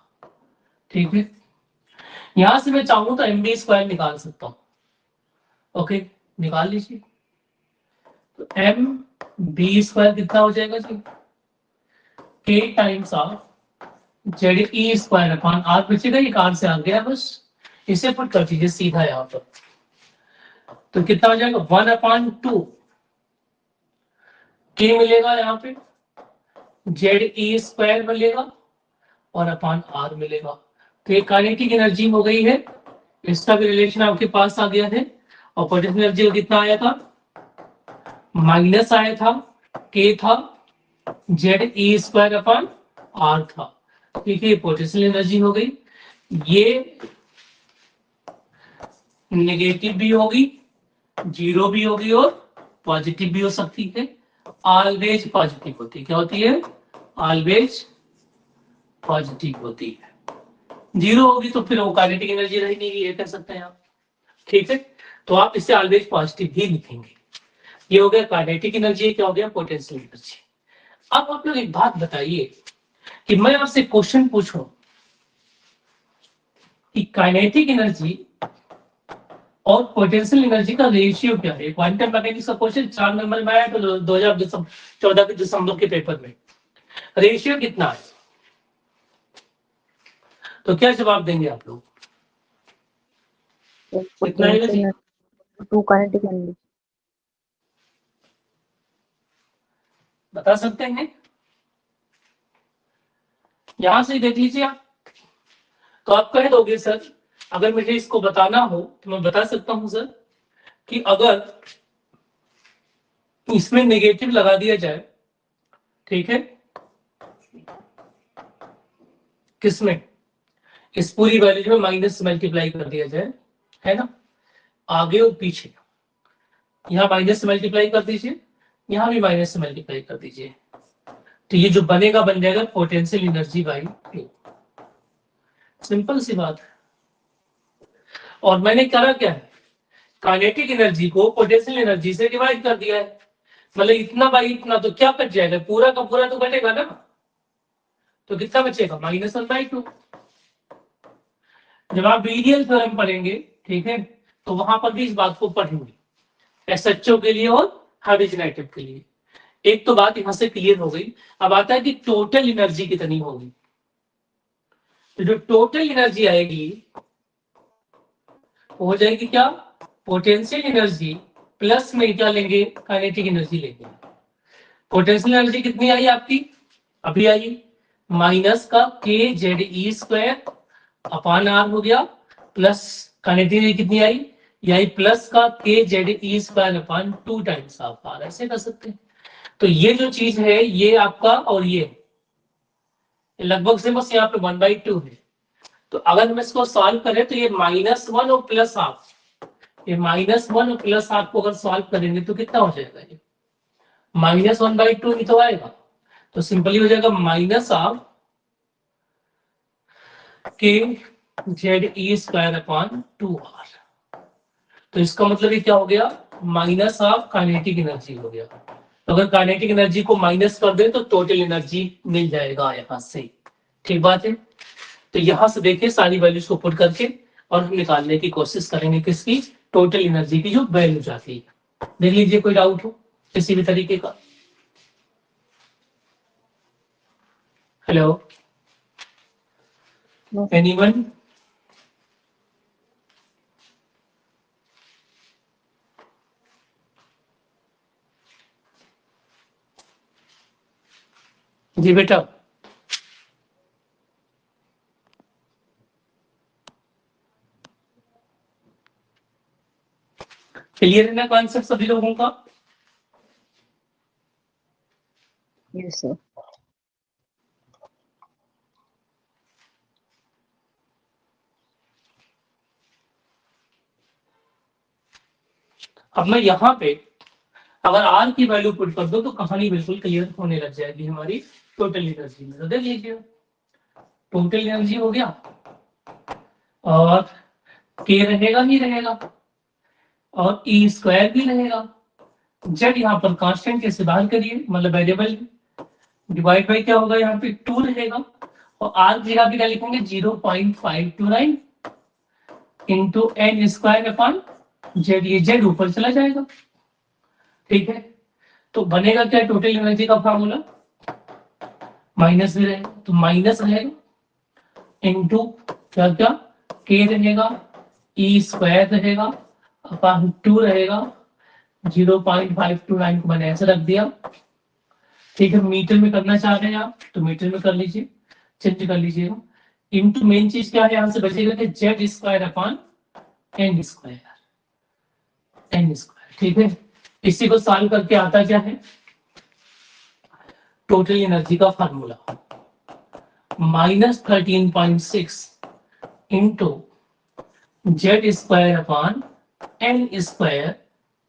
ठीक है, यहां से मैं चाहूं तो एम बी स्क्वायर निकाल सकता हूं। ओके, निकाल लीजिए। तो एम बी स्क्वायर कितना हो जाएगा जी, k times of Z E square upon R, बचेगा एक आर से आ गया, बस इसे पुट कर दीजिए सीधा यहाँ पर। तो कितना हो जाएगा 1/2 k मिलेगा यहाँ पे, जेड ई स्क्वायर मिलेगा और अपॉन आर मिलेगा। तो ये काइनेटिक एनर्जी हो गई है, इसका भी रिलेशन आपके पास आ गया है। और पोटेंशियल एनर्जी कितना आया था, माइनस आया था, k था, Z E square upon R था। ठीक है, पोटेंशियल एनर्जी हो गई। ये नेगेटिव भी होगी, जीरो भी होगी और पॉजिटिव भी हो सकती है। ऑलवेज पॉजिटिव होती है, क्या होती है, ऑलवेज पॉजिटिव होती है। जीरो होगी तो फिर वो काइनेटिक एनर्जी रही नहीं, ये कह सकते हैं आप। ठीक है, तो आप इसे ऑलवेज पॉजिटिव ही लिखेंगे। ये हो गया काइनेटिक एनर्जी, क्या हो गया पोटेंशियल एनर्जी। अब आप लोग एक बात बताइए कि मैं आपसे क्वेश्चन पूछूं कि काइनेटिक एनर्जी और पोटेंशियल एनर्जी का रेशियो क्या है। क्वांटम मैकेनिक्स का क्वेश्चन 4 नंबर में आया तो 2014 के दिसंबर के पेपर में, रेशियो कितना है, तो क्या जवाब देंगे आप लोग, कितना है जी? 2 kinetic energy। बता सकते हैं, यहां से देख लीजिए आप। तो आप कह दोगे सर, अगर मुझे इसको बताना हो तो मैं बता सकता हूं सर कि अगर इसमें नेगेटिव लगा दिया जाए, ठीक है, किसमें, इस पूरी वैल्यू में माइनस से मल्टीप्लाई कर दिया जाए, है ना, आगे और पीछे, यहाँ माइनस से मल्टीप्लाई कर दीजिए, यहाँ भी माइनस से मल्टीप्लाई कर दीजिए, तो ये जो बनेगा बन जाएगा potential energy by Q। Simple सी बात है। और मैंने करा क्या है, काइनेटिक एनर्जी को पोटेंशियल एनर्जी से डिवाइड कर दिया है, मतलब इतना बाई इतना, तो क्या बच जाएगा, पूरा का पूरा तो घटेगा ना, तो कितना बचेगा -1/2। जब आप वीडियल थ्योरम पढ़ेंगे, ठीक है, तो वहां पर भी इस बात को पढ़ेंगे, एसएचओ के लिए और हाइड्रोजन के लिए। एक तो बात यहां से क्लियर हो गई। अब आता है कि टोटल एनर्जी कितनी होगी। तो जो टोटल एनर्जी आएगी हो जाएगी क्या, पोटेंशियल एनर्जी प्लस में क्या लेंगे, काइनेटिक एनर्जी लेंगे। पोटेंशियल एनर्जी कितनी आई आपकी, अभी आई, माइनस का k Z E square upon R हो गया, प्लस काइनेटिक एनर्जी कितनी आई, यही प्लस का k Z E square upon 2 times of R, ऐसे कर सकते हैं। तो ये जो चीज है ये आपका, और ये लगभग से बस यहाँ पे 1/2 है। तो अगर हम इसको सॉल्व करें तो ये -1 और +1, ये -1 और +1 को अगर सॉल्व करेंगे तो कितना हो जाएगा, ये -1/2 ही तो आएगा। तो सिंपली हो जाएगा -of k Z E square upon 2r। तो इसका मतलब ये क्या हो गया, -ऑफ काइनेटिक एनर्जी हो गया। तो अगर काइनेटिक एनर्जी को माइनस कर दे तो टोटल एनर्जी मिल जाएगा यहाँ से। ठीक बात है। तो यहां से देखिए सारी वैल्यूज को पुट करके और हम निकालने की कोशिश करेंगे किसकी, टोटल एनर्जी की जो वैल्यू जाती है। देख लीजिए कोई डाउट हो किसी भी तरीके का। Hello, anyone? जी बेटा, क्लियर है ना कॉन्सेप्ट सभी लोगों का? Yes sir. अब मैं यहाँ पे अगर आर की वैल्यू पुट कर दो तो कहानी बिल्कुल क्लियर होने लग जाएगी हमारी टोटल एनर्जी में। तो देख लीजिए टोटल एनर्जी हो गया और के रहेगा ही रहेगा और ई स्क्वायर भी रहेगा, जेड यहाँ पर कांस्टेंट कैसे बाहर करिए, मतलब वेरिएबल डिवाइड बाई क्या होगा, यहाँ पे 2 रहेगा और आर की जगह पे क्या लिखेंगे 0.529 into N square upon Z, ये जेड ऊपर चला जाएगा। ठीक है, तो बनेगा क्या टोटल एनर्जी का फार्मूला, माइनस भी रहेगा तो माइनस रहेगा इंटू क्या क्या के रहेगा ई स्क्वायर रहेगा अपॉन 2 रहेगा 0.529 को मैंने ऐसे रख दिया। ठीक है, मीटर में करना चाह रहे हैं आप तो मीटर में कर लीजिए, चेंज कर लीजिएगा। इंटू मेन चीज क्या है, यहां से बचेगा कि Z square upon N square, N square. ठीक है, इसी को सॉल्व करके आता क्या है, टोटल एनर्जी का formula -13.6 into Z square upon N square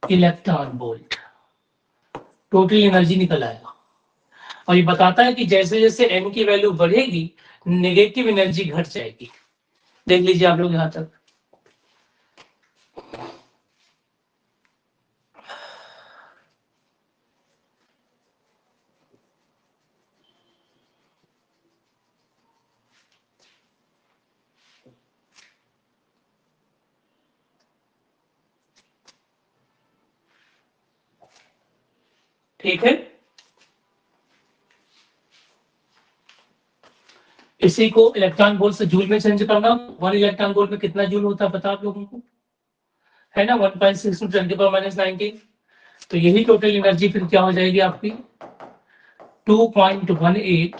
electron volt, total energy निकल आएगा। और ये बताता है कि जैसे जैसे एन की वैल्यू बढ़ेगी नेगेटिव एनर्जी घट जाएगी। देख लीजिए आप लोग यहां तक। ठीक है, इसी को इलेक्ट्रॉन वोल्ट से जूल में चेंज करना। 1 इलेक्ट्रॉन वोल्ट में कितना जूल होता है पता आप लोगों को, है ना, 1.6 × 10⁻⁹। तो यही टोटल एनर्जी फिर क्या हो जाएगी आपकी 2.18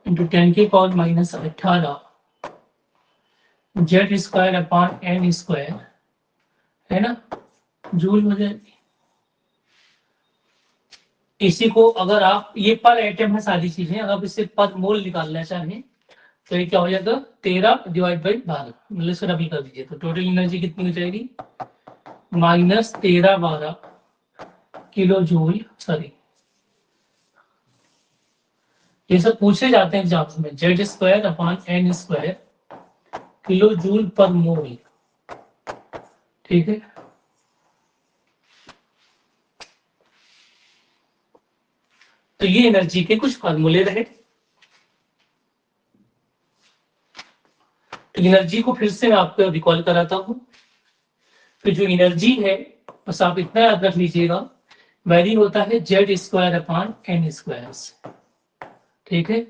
into 10⁻⁻18 Z square upon N square, है ना, जूल हो जाएगी। इसी को अगर आप, ये पर एटम है सारी चीजें, अगर आप इससे पर मोल निकालना चाहें तो ये क्या हो जाएगा 13 डिवाइड बाई 12, मतलब इसको डबल कर दीजिए तो टोटल एनर्जी कितनी हो जाएगी -1312 किलो जूल। सॉरी, ये सब पूछे जाते हैं एग्जाम्स में, Z square upon N square kilojoule पर मोल। ठीक है, तो ये एनर्जी के कुछ फार्मूले रहे। तो एनर्जी को फिर से मैं आपको रिकॉल कराता हूं। तो जो एनर्जी है बस आप इतना याद रख लीजिएगा, वैरी होता है Z square upon N square. ठीक है,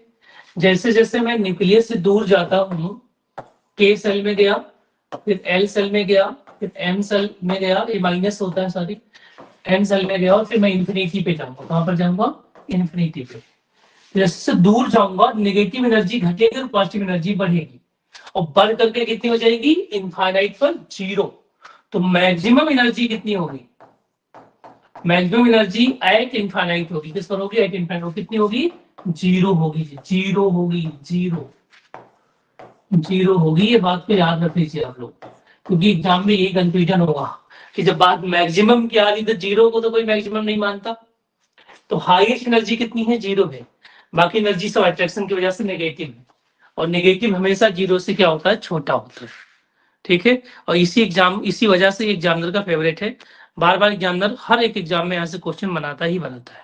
जैसे जैसे मैं न्यूक्लियस से दूर जाता हूं, के सेल में गया, फिर एल सेल में गया, फिर एम सेल में गया, ये माइनस होता है सॉरी, एन सेल में गया और फिर मैं इंफिनिटी पे जाऊंगा। कहां पर जाऊंगा, इंफिनिटी पे। जैसे दूर जाऊंगा नेगेटिव एनर्जी घटेगी और पॉजिटिव एनर्जी बढ़ेगी, और बढ़ करके कितनी हो जाएगी इनफाइनाइट पर 0। तो मैक्सिमम एनर्जी कितनी होगी, मैक्सिमम एनर्जी एट इनफाइनाइट होगी, किस पर होगी, एट इनफाइनाइट, कितनी होगी 0 होगी, 0 होगी, 0 होगी। ये बात को याद रख लीजिए आप लोग, क्योंकि एग्जाम में यही कंफ्यूजन होगा कि जब बात मैक्सिमम की आ रही तो 0 को तो कोई मैक्सिमम नहीं मानता। तो हाईएस्ट एनर्जी कितनी है 0 है, बाकी एनर्जी सब अट्रैक्शन की वजह से नेगेटिव है, और नेगेटिव हमेशा 0 से क्या होता है छोटा होता है। ठीक है, और इसी वजह से एग्जामिनर का फेवरेट है, बार बार एग्जामिनर हर एक एग्जाम में यहाँ से क्वेश्चन बनाता ही बनाता है।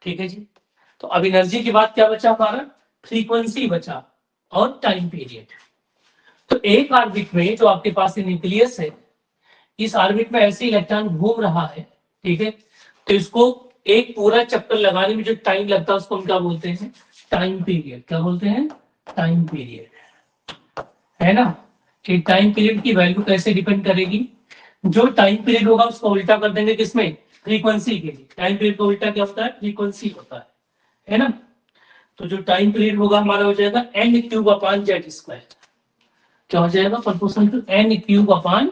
ठीक है जी, तो अब एनर्जी के बाद क्या बचा हमारा, फ्रीक्वेंसी बचा और टाइम पीरियड। तो एक ऑर्बिट में जो आपके पास न्यूक्लियस है, इस ऑर्बिट में ऐसे इलेक्ट्रॉन घूम रहा है। ठीक है, तो इसको एक पूरा चक्कर लगाने में जो टाइम लगता है उसको हम क्या बोलते हैं, टाइम पीरियड। क्या बोलते हैं, टाइम पीरियड, है ना। कि टाइम पीरियड की वैल्यू कैसे डिपेंड करेगी, जो टाइम पीरियड होगा उसको उल्टा कर देंगे किसमें, फ्रीक्वेंसी के लिए। टाइम पीरियड का उल्टा क्या होता है, फ्रीक्वेंसी होता है ना। तो जो टाइम पीरियड होगा हमारा हो जाएगा n³ अपॉन जेड स्क्वायर। क्या हो जाएगा, proportional to n³ upon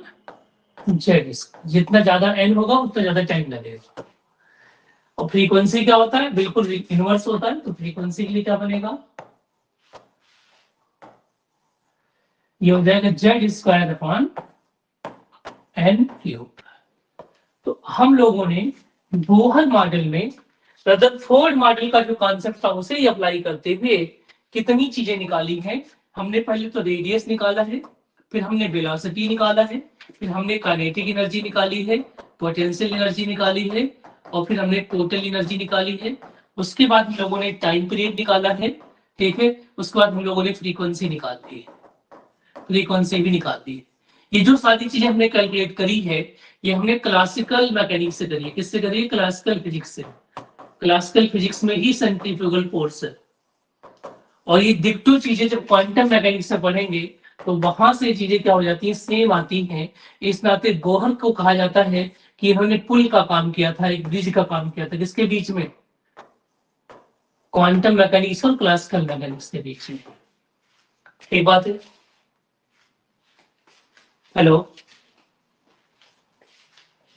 Z square. जितना ज्यादा n होगा उतना ज्यादा टाइम लगेगा। और फ्रीक्वेंसी क्या होता है, बिल्कुल इनवर्स होता है। तो फ्रीक्वेंसी के लिए क्या बनेगा, ये हो जाएगा जेड स्क्वायर अपॉन n³। तो हम लोगों ने बोहर मॉडल में रदरफोर्ड मॉडल का जो कॉन्सेप्ट था उसे अप्लाई करते हुए कितनी चीजें निकाली हैं। हमने पहले तो रेडियस निकाला है, फिर हमने वेलोसिटी निकाला है, फिर हमने काइनेटिक एनर्जी निकाली है, पोटेंशियल एनर्जी निकाली है, और फिर हमने टोटल एनर्जी निकाली है। उसके बाद हम लोगों ने टाइम पीरियड निकाला है, ठीक है। उसके बाद हम लोगों ने फ्रीक्वेंसी निकाल दी है, फ्रीक्वेंसी भी निकाल दी है। ये जो सारी चीजें हमने कैलकुलेट करी है, ये हमने क्लासिकल मैकेनिक्स से करी है। किससे करी है? क्लासिकल फिजिक्स से। क्लासिकल फिजिक्स में ही सेंट्रीफ्यूगल फोर्स है। और ये डिक्टो चीजें जब क्वांटम मैकेनिक्स से पढ़ेंगे तो वहां से चीजें क्या हो जाती हैं, सेम आती हैं। इस नाते बोहर को कहा जाता है कि इन्होंने पुल का काम किया था, एक ब्रिज का काम किया था। किसके बीच में? क्वांटम मैकेनिक्स और क्लासिकल मैकेनिक्स के बीच में। एक बात है। Hello,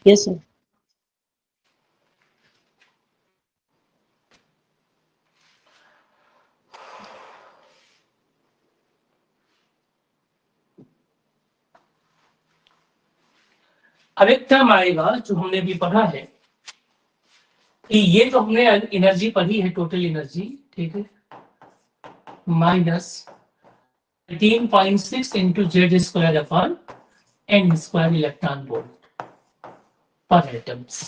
yes sir. अब एक टर्म आएगा जो हमने भी पढ़ा है कि ये जो हमने एनर्जी पढ़ी है, टोटल एनर्जी, ठीक है, minus 18.6 into Z square upon N square electron volt per atoms.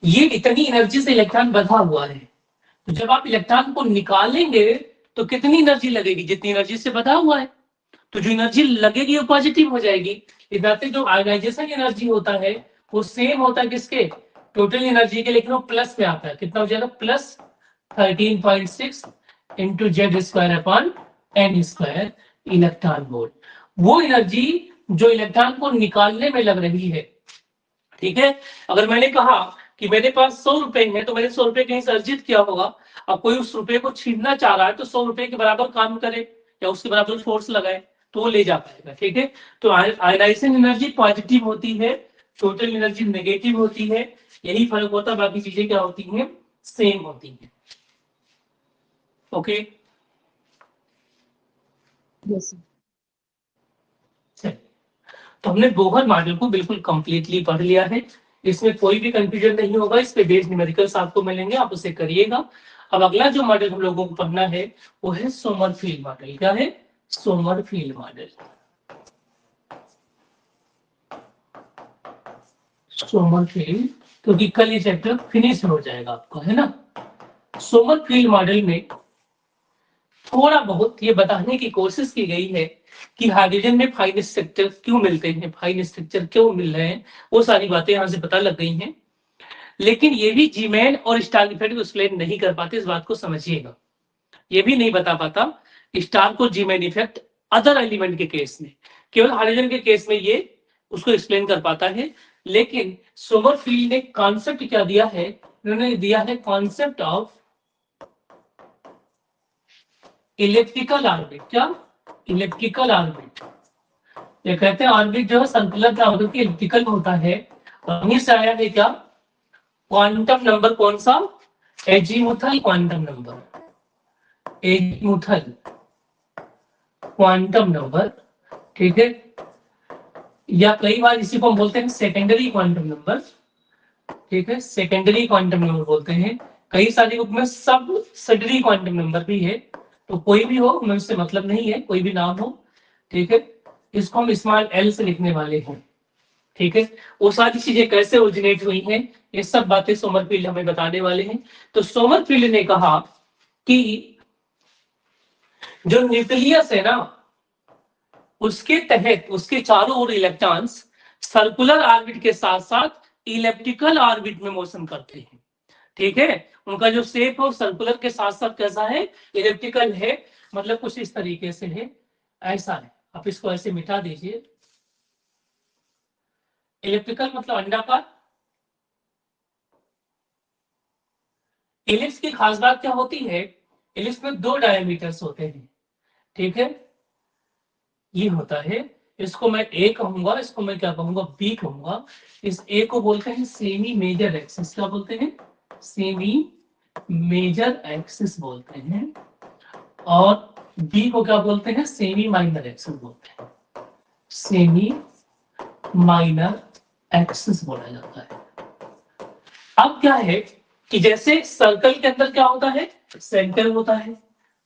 ये इतनी एनर्जी से इलेक्ट्रॉन बंधा हुआ है। तो जब आप इलेक्ट्रॉन को निकालेंगे तो कितनी एनर्जी लगेगी? जितनी एनर्जी से बंधा हुआ है। तो जो एनर्जी लगेगी वो पॉजिटिव हो जाएगी। इधर जो आयोनाइजेशन एनर्जी होता है वो सेम होता है किसके? टोटल एनर्जी के, लेकिन वो प्लस में आता है। कितना हो जाएगा? Plus 13.6 into Z square upon N square electron volt. वो एनर्जी जो इलेक्ट्रॉन को निकालने में लग रही है, ठीक है। अगर मैंने कहा कि मेरे पास 100 रुपए है तो मैंने 100 रुपए कहीं से अर्जित किया होगा। अब कोई उस रुपए को छीनना चाह रहा है तो 100 रुपए के बराबर काम करे या उसके बराबर फोर्स लगाए तो वो ले जा पाएगा, ठीक है। तो आयनाइजेशन एनर्जी पॉजिटिव होती है, टोटल एनर्जी नेगेटिव होती है। यही फर्क होता है, बाकी चीजें क्या होती हैं? सेम होती हैं। Okay, yes sir. तो हमने बोहर मॉडल को बिल्कुल कंप्लीटली पढ़ लिया है। इसमें कोई भी कंफ्यूजन नहीं होगा। इस पे बेस्ड न्यूमेरिकल्स आपको मिलेंगे, आप उसे करिएगा। अब अगला जो मॉडल हम लोगों को पढ़ना है वो है सोमरफील्ड मॉडल। क्या है? Sommerfeld model. सोमरफील्ड, क्योंकि कल ये चैप्टर फिनिश हो जाएगा आपको, है ना। सोमरफील्ड मॉडल में थोड़ा बहुत ये बताने की कोशिश की गई है कि हाइड्रोजन में फाइन स्ट्रक्चर क्यों मिलते हैं, फाइन स्ट्रक्चर क्यों मिल रहे हैं, वो सारी बातें यहाँ से पता लग गई हैं। लेकिन ये भी जीमैन और स्टार इफेक्ट को एक्सप्लेन नहीं कर पाते, इस बात को समझिएगा। ये भी नहीं बता पाता स्टार को जीमैन इफेक्ट अदर एलिमेंट के केस में, केवल हाइड्रोजन के केस में ये उसको एक्सप्लेन कर पाता है। लेकिन सोमरफील्ड ने कॉन्सेप्ट क्या दिया है? उन्होंने दिया है कॉन्सेप्ट ऑफ इलेक्ट्रिकल ऑर्बिट। क्या? Electrical orbit. ये कहते हैं ऑर्बिट जो है सर्कुलर क्या होता है, इलेक्ट्रिकल होता है। वहीं से आया है क्या? क्वांटम नंबर कौन सा? Azimuthal quantum number, azimuthal quantum number, ठीक है। या कई बार इसी को हम बोलते हैं सेकेंडरी क्वांटम नंबर, ठीक है, सेकेंडरी क्वांटम नंबर बोलते हैं। कई सारी बुक में सब सडरी क्वांटम नंबर भी है। तो कोई भी हो, हमें उससे मतलब नहीं है, कोई भी नाम हो, ठीक है। इसको हम स्मॉल एल से लिखने वाले हैं, ठीक है। वो सारी चीजें कैसे ओरिजिनेट हुई हैं, ये सब बातें सोमरफील्ड हमें बताने वाले हैं। तो सोमरफील्ड ने कहा कि जो न्यूक्लियस है ना, उसके तहत उसके चारों ओर इलेक्ट्रॉन्स सर्कुलर ऑर्बिट के साथ साथ इलेप्टिकल ऑर्बिट में मोशन करते हैं, ठीक है। उनका जो शेप है सर्कुलर के साथ साथ कैसा है? इलेप्टिकल है। मतलब कुछ इस तरीके से है, ऐसा है। आप इसको ऐसे मिटा दीजिए। इलेप्टिकल मतलब अंडाकार। इलिप्स की खास बात क्या होती है? इलिप्स में 2 डायमीटर्स होते हैं, ठीक है। ये होता है, इसको मैं ए कहूंगा, इसको मैं क्या कहूंगा? बी कहूंगा। इस ए को बोलते हैं सेमी मेजर एक्सिस। क्या बोलते हैं? सेमी मेजर एक्सिस बोलते हैं। और बी को क्या बोलते हैं? सेमी माइनर एक्सिस बोलते हैं। सेमी माइनर एक्सिस बोला जाता है। अब क्या है कि जैसे सर्कल के अंदर क्या होता है? सेंटर होता है।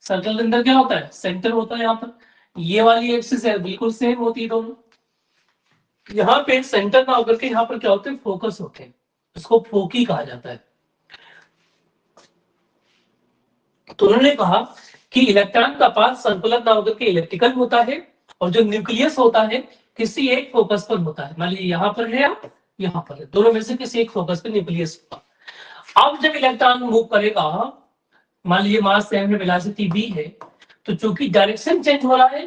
सर्कल के अंदर क्या होता है? सेंटर होता है। यहाँ पर ये वाली एक्सिस है बिल्कुल सेम होती है दोनों। यहाँ पे सेंटर ना होकर के यहाँ पर क्या होते हैं, फोकस होते हैं, इसको फोकी कहा जाता है। तो उन्होंने कहा कि इलेक्ट्रॉन का पाथ सर्कुलर ना होकर के इलेक्ट्रिकल होता है, और जो न्यूक्लियस होता है किसी एक फोकस पर होता है। मान लीजिए यहाँ पर है या यहाँ पर है, दोनों में से किसी एक फोकस पर न्यूक्लियस होगा। अब जब इलेक्ट्रॉन मूव करेगा, मान लीजिए मास m है, वेलोसिटी v है, तो चूंकि डायरेक्शन चेंज हो रहा है,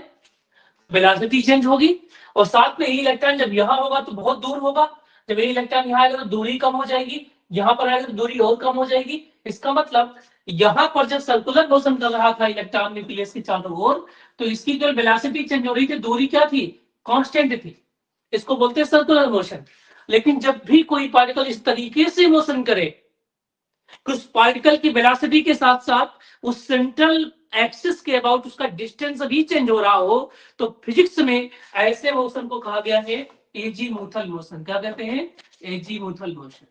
वेलोसिटी चेंज होगी, और साथ में ये इलेक्ट्रॉन जब यहाँ होगा तो बहुत दूर होगा, जब ये इलेक्ट्रॉन यहाँ आएगा तो दूरी कम हो जाएगी, यहाँ पर आएगा तो दूरी और कम हो जाएगी। इसका मतलब यहाँ पर जब सर्कुलर मोशन कर रहा था इलेक्ट्रॉन न्यूक्लियस के चारों ओर, तो इसकी जो वेलोसिटी चेंज हो रही थी, दूरी क्या थी, कांस्टेंट थी, इसको बोलते हैं सर्कुलर मोशन। लेकिन जब भी कोई पार्टिकल इस तरीके से मोशन करे, उस पार्टिकल की वेलोसिटी के साथ साथ उस सेंट्रल एक्सिस के अबाउट उसका डिस्टेंस भी चेंज हो रहा हो, तो फिजिक्स में ऐसे मोशन को कहा गया है एजीमुथल मोशन। क्या कहते हैं, एजीमुथल मोशन।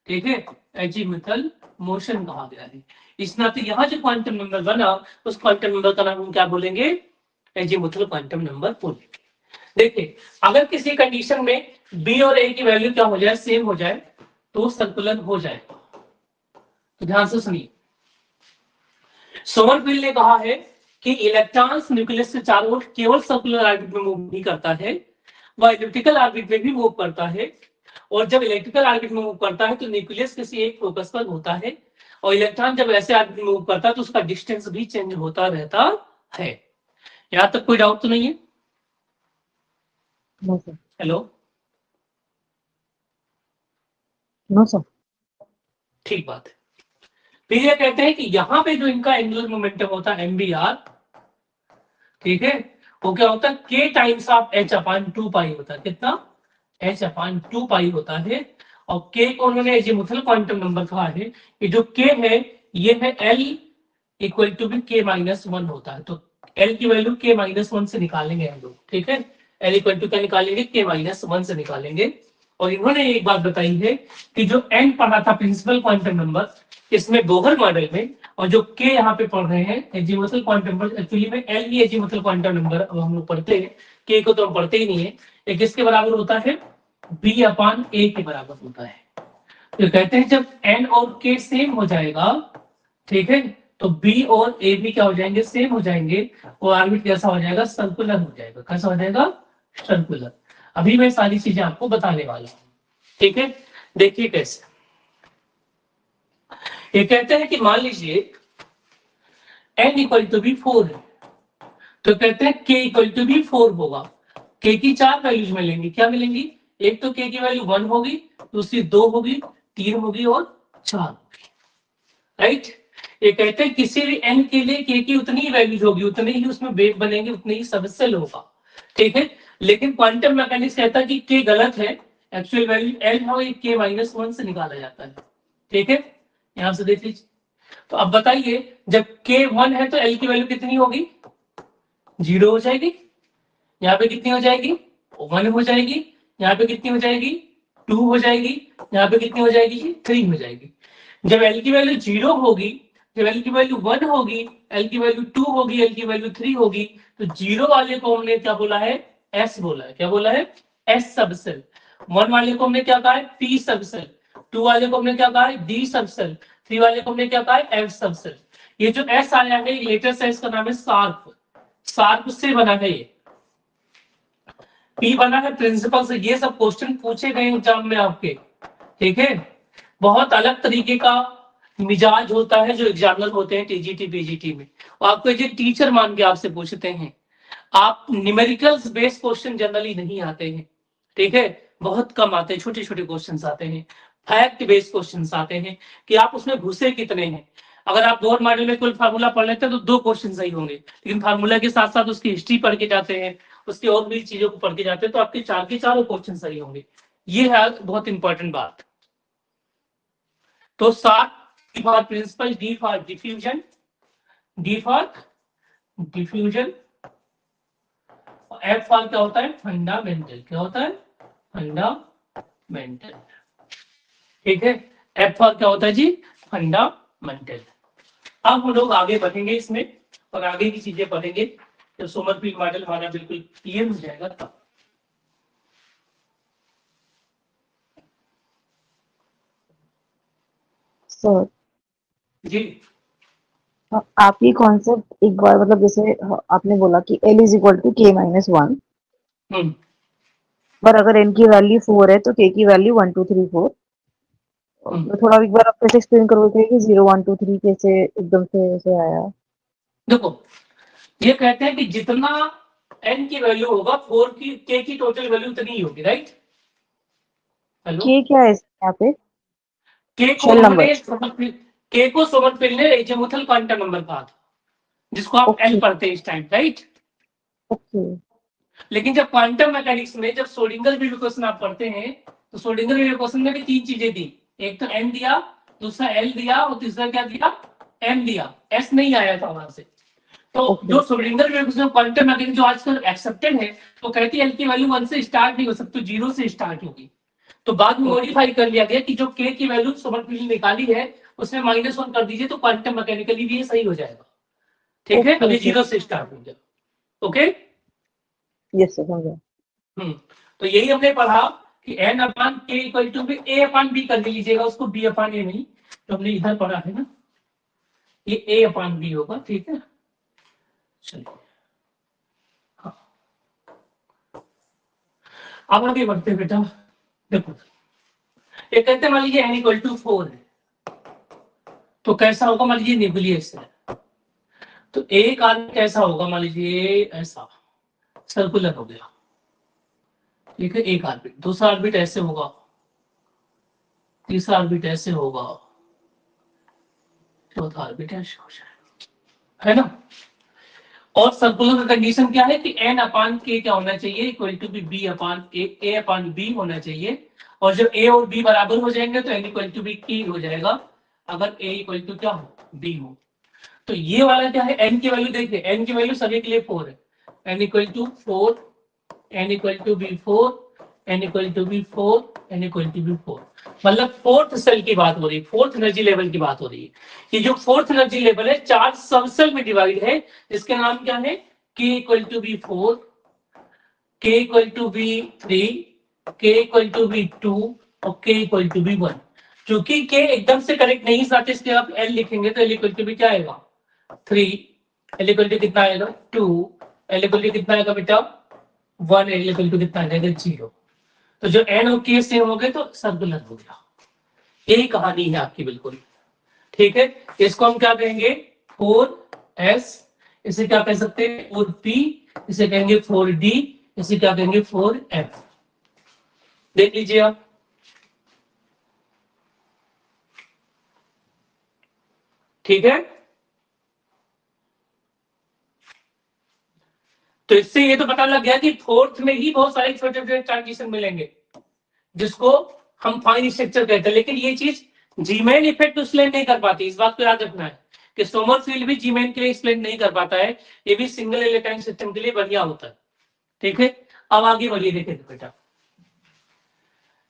ठीक है, एजीमुथल मोशन कहा गया है। इस नाते यहाँ जो क्वांटम नंबर बना, उस क्वांटम नंबर का नाम हम क्या बोलेंगे, एजीमुथल क्वांटम नंबर बोलेंगे। देखिए, अगर किसी कंडीशन में बी और ए की वैल्यू क्या हो जाए, सेम हो जाए, तो सर्कुलर हो जाएगा। तो ध्यान से सुनिए, सोमरफील्ड ने कहा है कि इलेक्ट्रॉन्स न्यूक्लियस से चारों ओर केवल सर्कुलर ऑर्बिट में मूव नहीं करता है, वह इलिप्टिकल ऑर्बिट में भी मूव करता है। और जब इलेक्ट्रिकल ऑर्बिट में मूव करता है तो न्यूक्लियस किसी एक फोकस पर होता है, और इलेक्ट्रॉन जब ऐसे ऑर्बिट में मूव करता है तो उसका डिस्टेंस भी चेंज होता रहता है। यहां तक कोई डाउट तो नहीं है? No sir. Hello, no sir. ठीक बात है। फिर ये कहते हैं कि यहाँ पे जो इनका एंगुलर मोमेंटम होता है MBR, ठीक है, वो क्या होता है, k टाइम्स ऑफ h/2 पाई होता है। कितना, h/2 पाई होता है। और k को उन्होंने एजीमुथल क्वांटम नंबर कहा है कि जो k है ये है L इक्वल टू भी k-1 होता है। तो L की वैल्यू k-1 से निकालेंगे हम लोग। ठीक है, L इक्वल टू क्या निकालेंगे, k-1 से निकालेंगे। और इन्होंने एक बात बताई है कि जो n पढ़ा था प्रिंसिपल क्वांटम नंबर, इसमें बोहर मॉडल में, और जो k यहाँ पे पढ़ रहे हैं एजीमुथल क्वांटम नंबर, एक्चुअली में L भी एजीमुथल क्वांटम नंबर हम लोग पढ़ते हैं, k को तो हम पढ़ते ही नहीं है। ये किसके बराबर होता है, b/a के बराबर होता है। तो कहते हैं जब n और k सेम हो जाएगा, ठीक है, तो b और a भी क्या हो जाएंगे, सेम हो जाएंगे, और ऑर्बिट कैसा हो जाएगा, सर्कुलर हो जाएगा। कैसा हो जाएगा, सर्कुलर। अभी मैं सारी चीजें आपको बताने वाला हूं। ठीक है, देखिए कैसे। ये कहते हैं कि मान लीजिए n इक्वल टू भी 4 है, तो कहते हैं k इक्वल टू भी 4 होगा। k की 4 वैल्यूज मिलेंगी, क्या मिलेंगी, एक तो k की वैल्यू 1 होगी, दूसरी 2 होगी, 3 होगी और 4 होगी। राइट, ये कहते हैं किसी भी n के लिए k की उतनी ही वैल्यूज होगी, उतने ही उसमें वेव बनेंगे, उतने ही सबसेल होगा। ठीक है, लेकिन क्वांटम मैकेनिक्स कहता है कि k गलत है, एक्चुअल वैल्यू l है, ये k-1 से निकाला जाता है। ठीक है, यहां से देख लीजिए। तो अब बताइए, जब k 1 है तो l की वैल्यू कितनी होगी, 0 हो जाएगी। यहाँ पे कितनी हो जाएगी, 1 हो जाएगी। यहाँ पे कितनी हो जाएगी, 2 हो जाएगी। यहाँ पे कितनी हो जाएगी, 3 हो जाएगी। जब l की वैल्यू 0 होगी, जब l की वैल्यू 1 होगी, l की वैल्यू 2 होगी, l की वैल्यू 3 होगी, तो 0 वाले को हमने क्या बोला है, s बोला है। क्या बोला है, s सबसेल। 1 वाले को हमने क्या कहा है, p सबसेल। 2 वाले को हमने क्या कहा है, d सबसेल। 3 वाले को हमने क्या कहा है, f सबसेल। ये जो s आया है, लेटेस्ट s का नाम है शार्प। शार्प से बना है ये, P बना है प्रिंसिपल से। ये सब क्वेश्चन पूछे गए एग्जाम में आपके। ठीक है, बहुत अलग तरीके का मिजाज होता है जो एग्जामिनर होते हैं टीजीटी पीजीटी में, और आपको ये टीचर मान के आपसे पूछते हैं। आप न्यूमेरिकल्स बेस्ड क्वेश्चन जनरली नहीं आते हैं। ठीक है, बहुत कम आते हैं, छोटे छोटे क्वेश्चन आते हैं, फैक्ट बेस्ड क्वेश्चन आते हैं कि आप उसमें घुसे कितने हैं। अगर आप बोर्ड मॉडल में कोई फार्मूला पढ़ लेते हैं तो 2 क्वेश्चन सही होंगे, लेकिन फार्मूला के साथ साथ उसकी हिस्ट्री पढ़ के जाते हैं, उसकी और भी चीजों को पढ़ के जाते हैं, तो आपके 4 के 4 क्वेश्चन सही होंगे। ये है बहुत इंपॉर्टेंट बात। तो सात for principal, D for diffusion, D for diffusion, F for क्या होता है, फंडामेंटल। क्या होता है, फंडामेंटल। ठीक है, एफ फॉर क्या होता है जी, फंडामेंटल। अब हम लोग आगे बढ़ेंगे इसमें और आगे की चीजें पढ़ेंगे। जब सोमरफील्ड मॉडल हमारा बिल्कुल क्लियर हो जाएगा तब। सर जी आप ये कॉन्सेप्ट एक बार मतलब जैसे आपने बोला कि L is equal to K minus 1, हम्म पर अगर N की वैल्यू 4 है तो K की वैल्यू 1 2 3 4। हम्म। थोड़ा एक बार आप कैसे एक्सप्लेन करोगे कि 0 1 2 3 कैसे एकदम से ऐसे आया? देखो ये कहते हैं कि जितना n की वैल्यू होगा 4 की k की टोटल वैल्यू उतनी ही होगी, राइट? हेलो, K क्या है यहाँ पे? k को शेल हमने नंबर। k को सोमरफील्ड ने एजीमुथल क्वांटम नंबर कहा था, जिसको आप ओके l पढ़ते हैं इस टाइम, राइट? ओके लेकिन जब क्वांटम मैकेनिक्स में जब श्रोडिंगर वेव इक्वेशन आप पढ़ते हैं तो श्रोडिंगर वेव इक्वेशन में भी तीन चीजें दी, एक तो n दिया, दूसरा l दिया और तीसरा क्या दिया, m दिया, s नहीं आया था वहां से। तो ओके जो Schrodinger wave equation quantum mechanics जो आजकल एक्सेप्टेड है, तो कहती है l की वैल्यू 1 से स्टार्ट नहीं हो सकती, 0 से स्टार्ट होगी। तो बाद में ओके मॉडिफाई कर लिया गया कि जो k की वैल्यू सोमरफील्ड ने निकाली है उसमें -1 कर दीजिए तो क्वांटम मैकेनिकली भी ये सही हो जाएगा। ठीक है, ओके अभी ओके 0 से स्टार्ट हो गया। ओके। यस सर समझा। तो यही हमने पढ़ा कि n upon k equal to भी a अपान b कर लीजिएगा उसको, b अपान a नहीं, तो हमने इधर पढ़ा है ना, ये a अपान b होगा। ठीक है, चलिए हाँ अब आगे बढ़ते बेटा। देखो ये कहते हैं मान लीजिए n इक्वल टू 4 है तो कैसा होगा, मान लीजिए न्यूक्लियस है तो एक आर्बिट कैसा होगा, मान लीजिए ऐसा सर्कुलर हो गया। ठीक है, एक आर्बिट, दूसरा आर्बिट ऐसे होगा, तीसरा आर्बिट ऐसे होगा, चौथा आर्बिट ऐसे हो जाएगा, है ना? और सर्कुलर का कंडीशन क्या है कि n अपान k क्या होना चाहिए, equal to be b upon a upon b होना चाहिए। और जब a और b बराबर हो जाएंगे तो n equal to be k हो जाएगा, अगर a इक्वल टू क्या हो, b हो। तो ये वाला क्या है, n की वैल्यू देखिए, n की वैल्यू सभी के लिए 4 है, n equal to 4, n equal to be 4, n equal to be 4, n equal to be 4। मतलब फोर्थ सेल की बात हो रही है, फोर्थ एनर्जी लेवल की बात हो रही है। ये जो फोर्थ एनर्जी लेवल है 4 सब सेल में डिवाइड है, जिसके नाम क्या है, k equal to be 4, k equal to be 3, k equal to be 2 और k इक्वल टू बी 1। क्योंकि k एकदम से करेक्ट नहीं साथ, इसलिए आप l लिखेंगे तो l इक्वल टू बी क्या आएगा, 3, l इक्वल टू कितना आएगा 2, l इक्वल टू कितना आएगा बेटा 1, l इक्वल टू कितना आएगा 0। तो जो n और k सेम हो गए तो सर्कुलर हो गया। यही कहानी है आपकी बिल्कुल। ठीक है, इसको हम क्या कहेंगे 4s, इसे क्या कह सकते हैं 4p, इसे कहेंगे 4d, इसे क्या कहेंगे 4f। देख लीजिए आप। ठीक है, तो इससे ये तो पता लग गया कि फोर्थ में ही बहुत सारे छोटे छोटे ट्रांजिशन मिलेंगे, जिसको हम फाइन स्ट्रक्चर कहते हैं। लेकिन ये चीज जीमैन इफेक्ट एक्सप्लेन नहीं कर पाती, इस बात को याद रखना है कि सोमरफील्ड भी जीमैन के लिए एक्सप्लेन नहीं कर पाता है, ये भी सिंगल इलेक्ट्रॉन सिस्टम के लिए बढ़िया होता है। ठीक है, अब आगे बढ़िए, देखें बेटा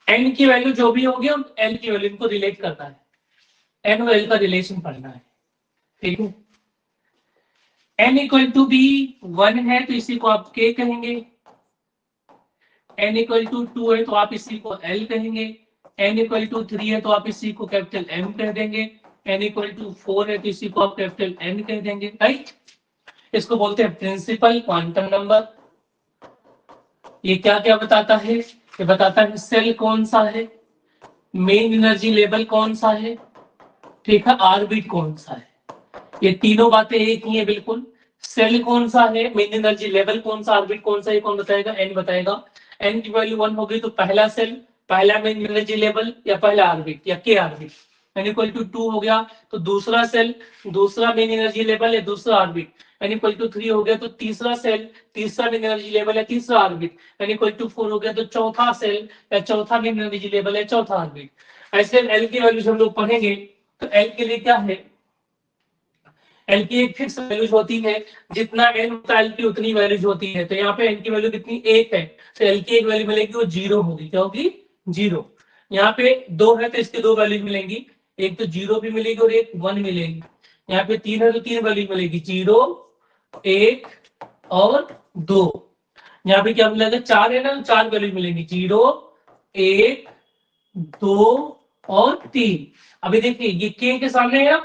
n की वैल्यू जो भी होगी हम l की वैल्यू इनको रिलेट करना है, n और l का रिलेशन पढ़ना है। ठीक है, n इक्वल टू बी 1 है तो इसी को आप k कहेंगे, n इक्वल टू 2 है तो आप इसी को l कहेंगे, n इक्वल टू 3 है तो आप इसी को कैपिटल m कह देंगे, n इक्वल टू 4 है तो इसी को आप कैपिटल n कह देंगे, राइट? इसको बोलते हैं प्रिंसिपल क्वांटम नंबर। ये क्या क्या बताता है, ये बताता है सेल कौन सा है, मेन एनर्जी लेवल कौन सा है, ठीक है, ऑर्बिट कौन सा है, ये तीनों बातें एक ही है बिल्कुल। सेल कौन सा है, मेन एनर्जी लेवल कौन सा, ऑर्बिट कौन सा, ये कौन बताएगा, एन बताएगा। एन की वैल्यू 1 होगी तो पहला सेल, पहला मेन एनर्जी लेवल या पहला ऑर्बिट या के ऑर्बिट। एन इक्वल टू 2 हो गया तो दूसरा सेल, दूसरा मेन एनर्जी लेवल या दूसरा ऑर्बिट। एन इक्वल टू 3 हो गया तो तीसरा सेल, तीसरा मेन एनर्जी लेवल या तीसरा ऑर्बिट। एन इक्वल टू 4 हो गया तो चौथा सेल या चौथा मेन एनर्जी लेवल या चौथा ऑर्बिट। ऐसे एल की वैल्यू हम लोग पढ़ेंगे तो एल के लिए क्या है, एल की एक फिक्स वैल्यूज होती है, जितना एन होता है एल की उतनी वैल्यूज होती है। तो यहाँ पे एन की वैल्यू कितनी 1 है तो एल की एक वैल्यू मिलेगी वो 0 होगी, क्या होगी 0। यहाँ पे 2 है तो इसके 2 वैल्यूज मिलेंगी, एक तो 0 भी मिलेगी और एक 1 मिलेगी। यहाँ पे 3 है तो 3 वैल्यू मिलेगी 0 1 और 2। यहाँ पे क्या मिलेगा, 4 है ना, 4 वैल्यू मिलेंगी, 0, 1, 2 और 3। अभी देखिए ये के सामने है,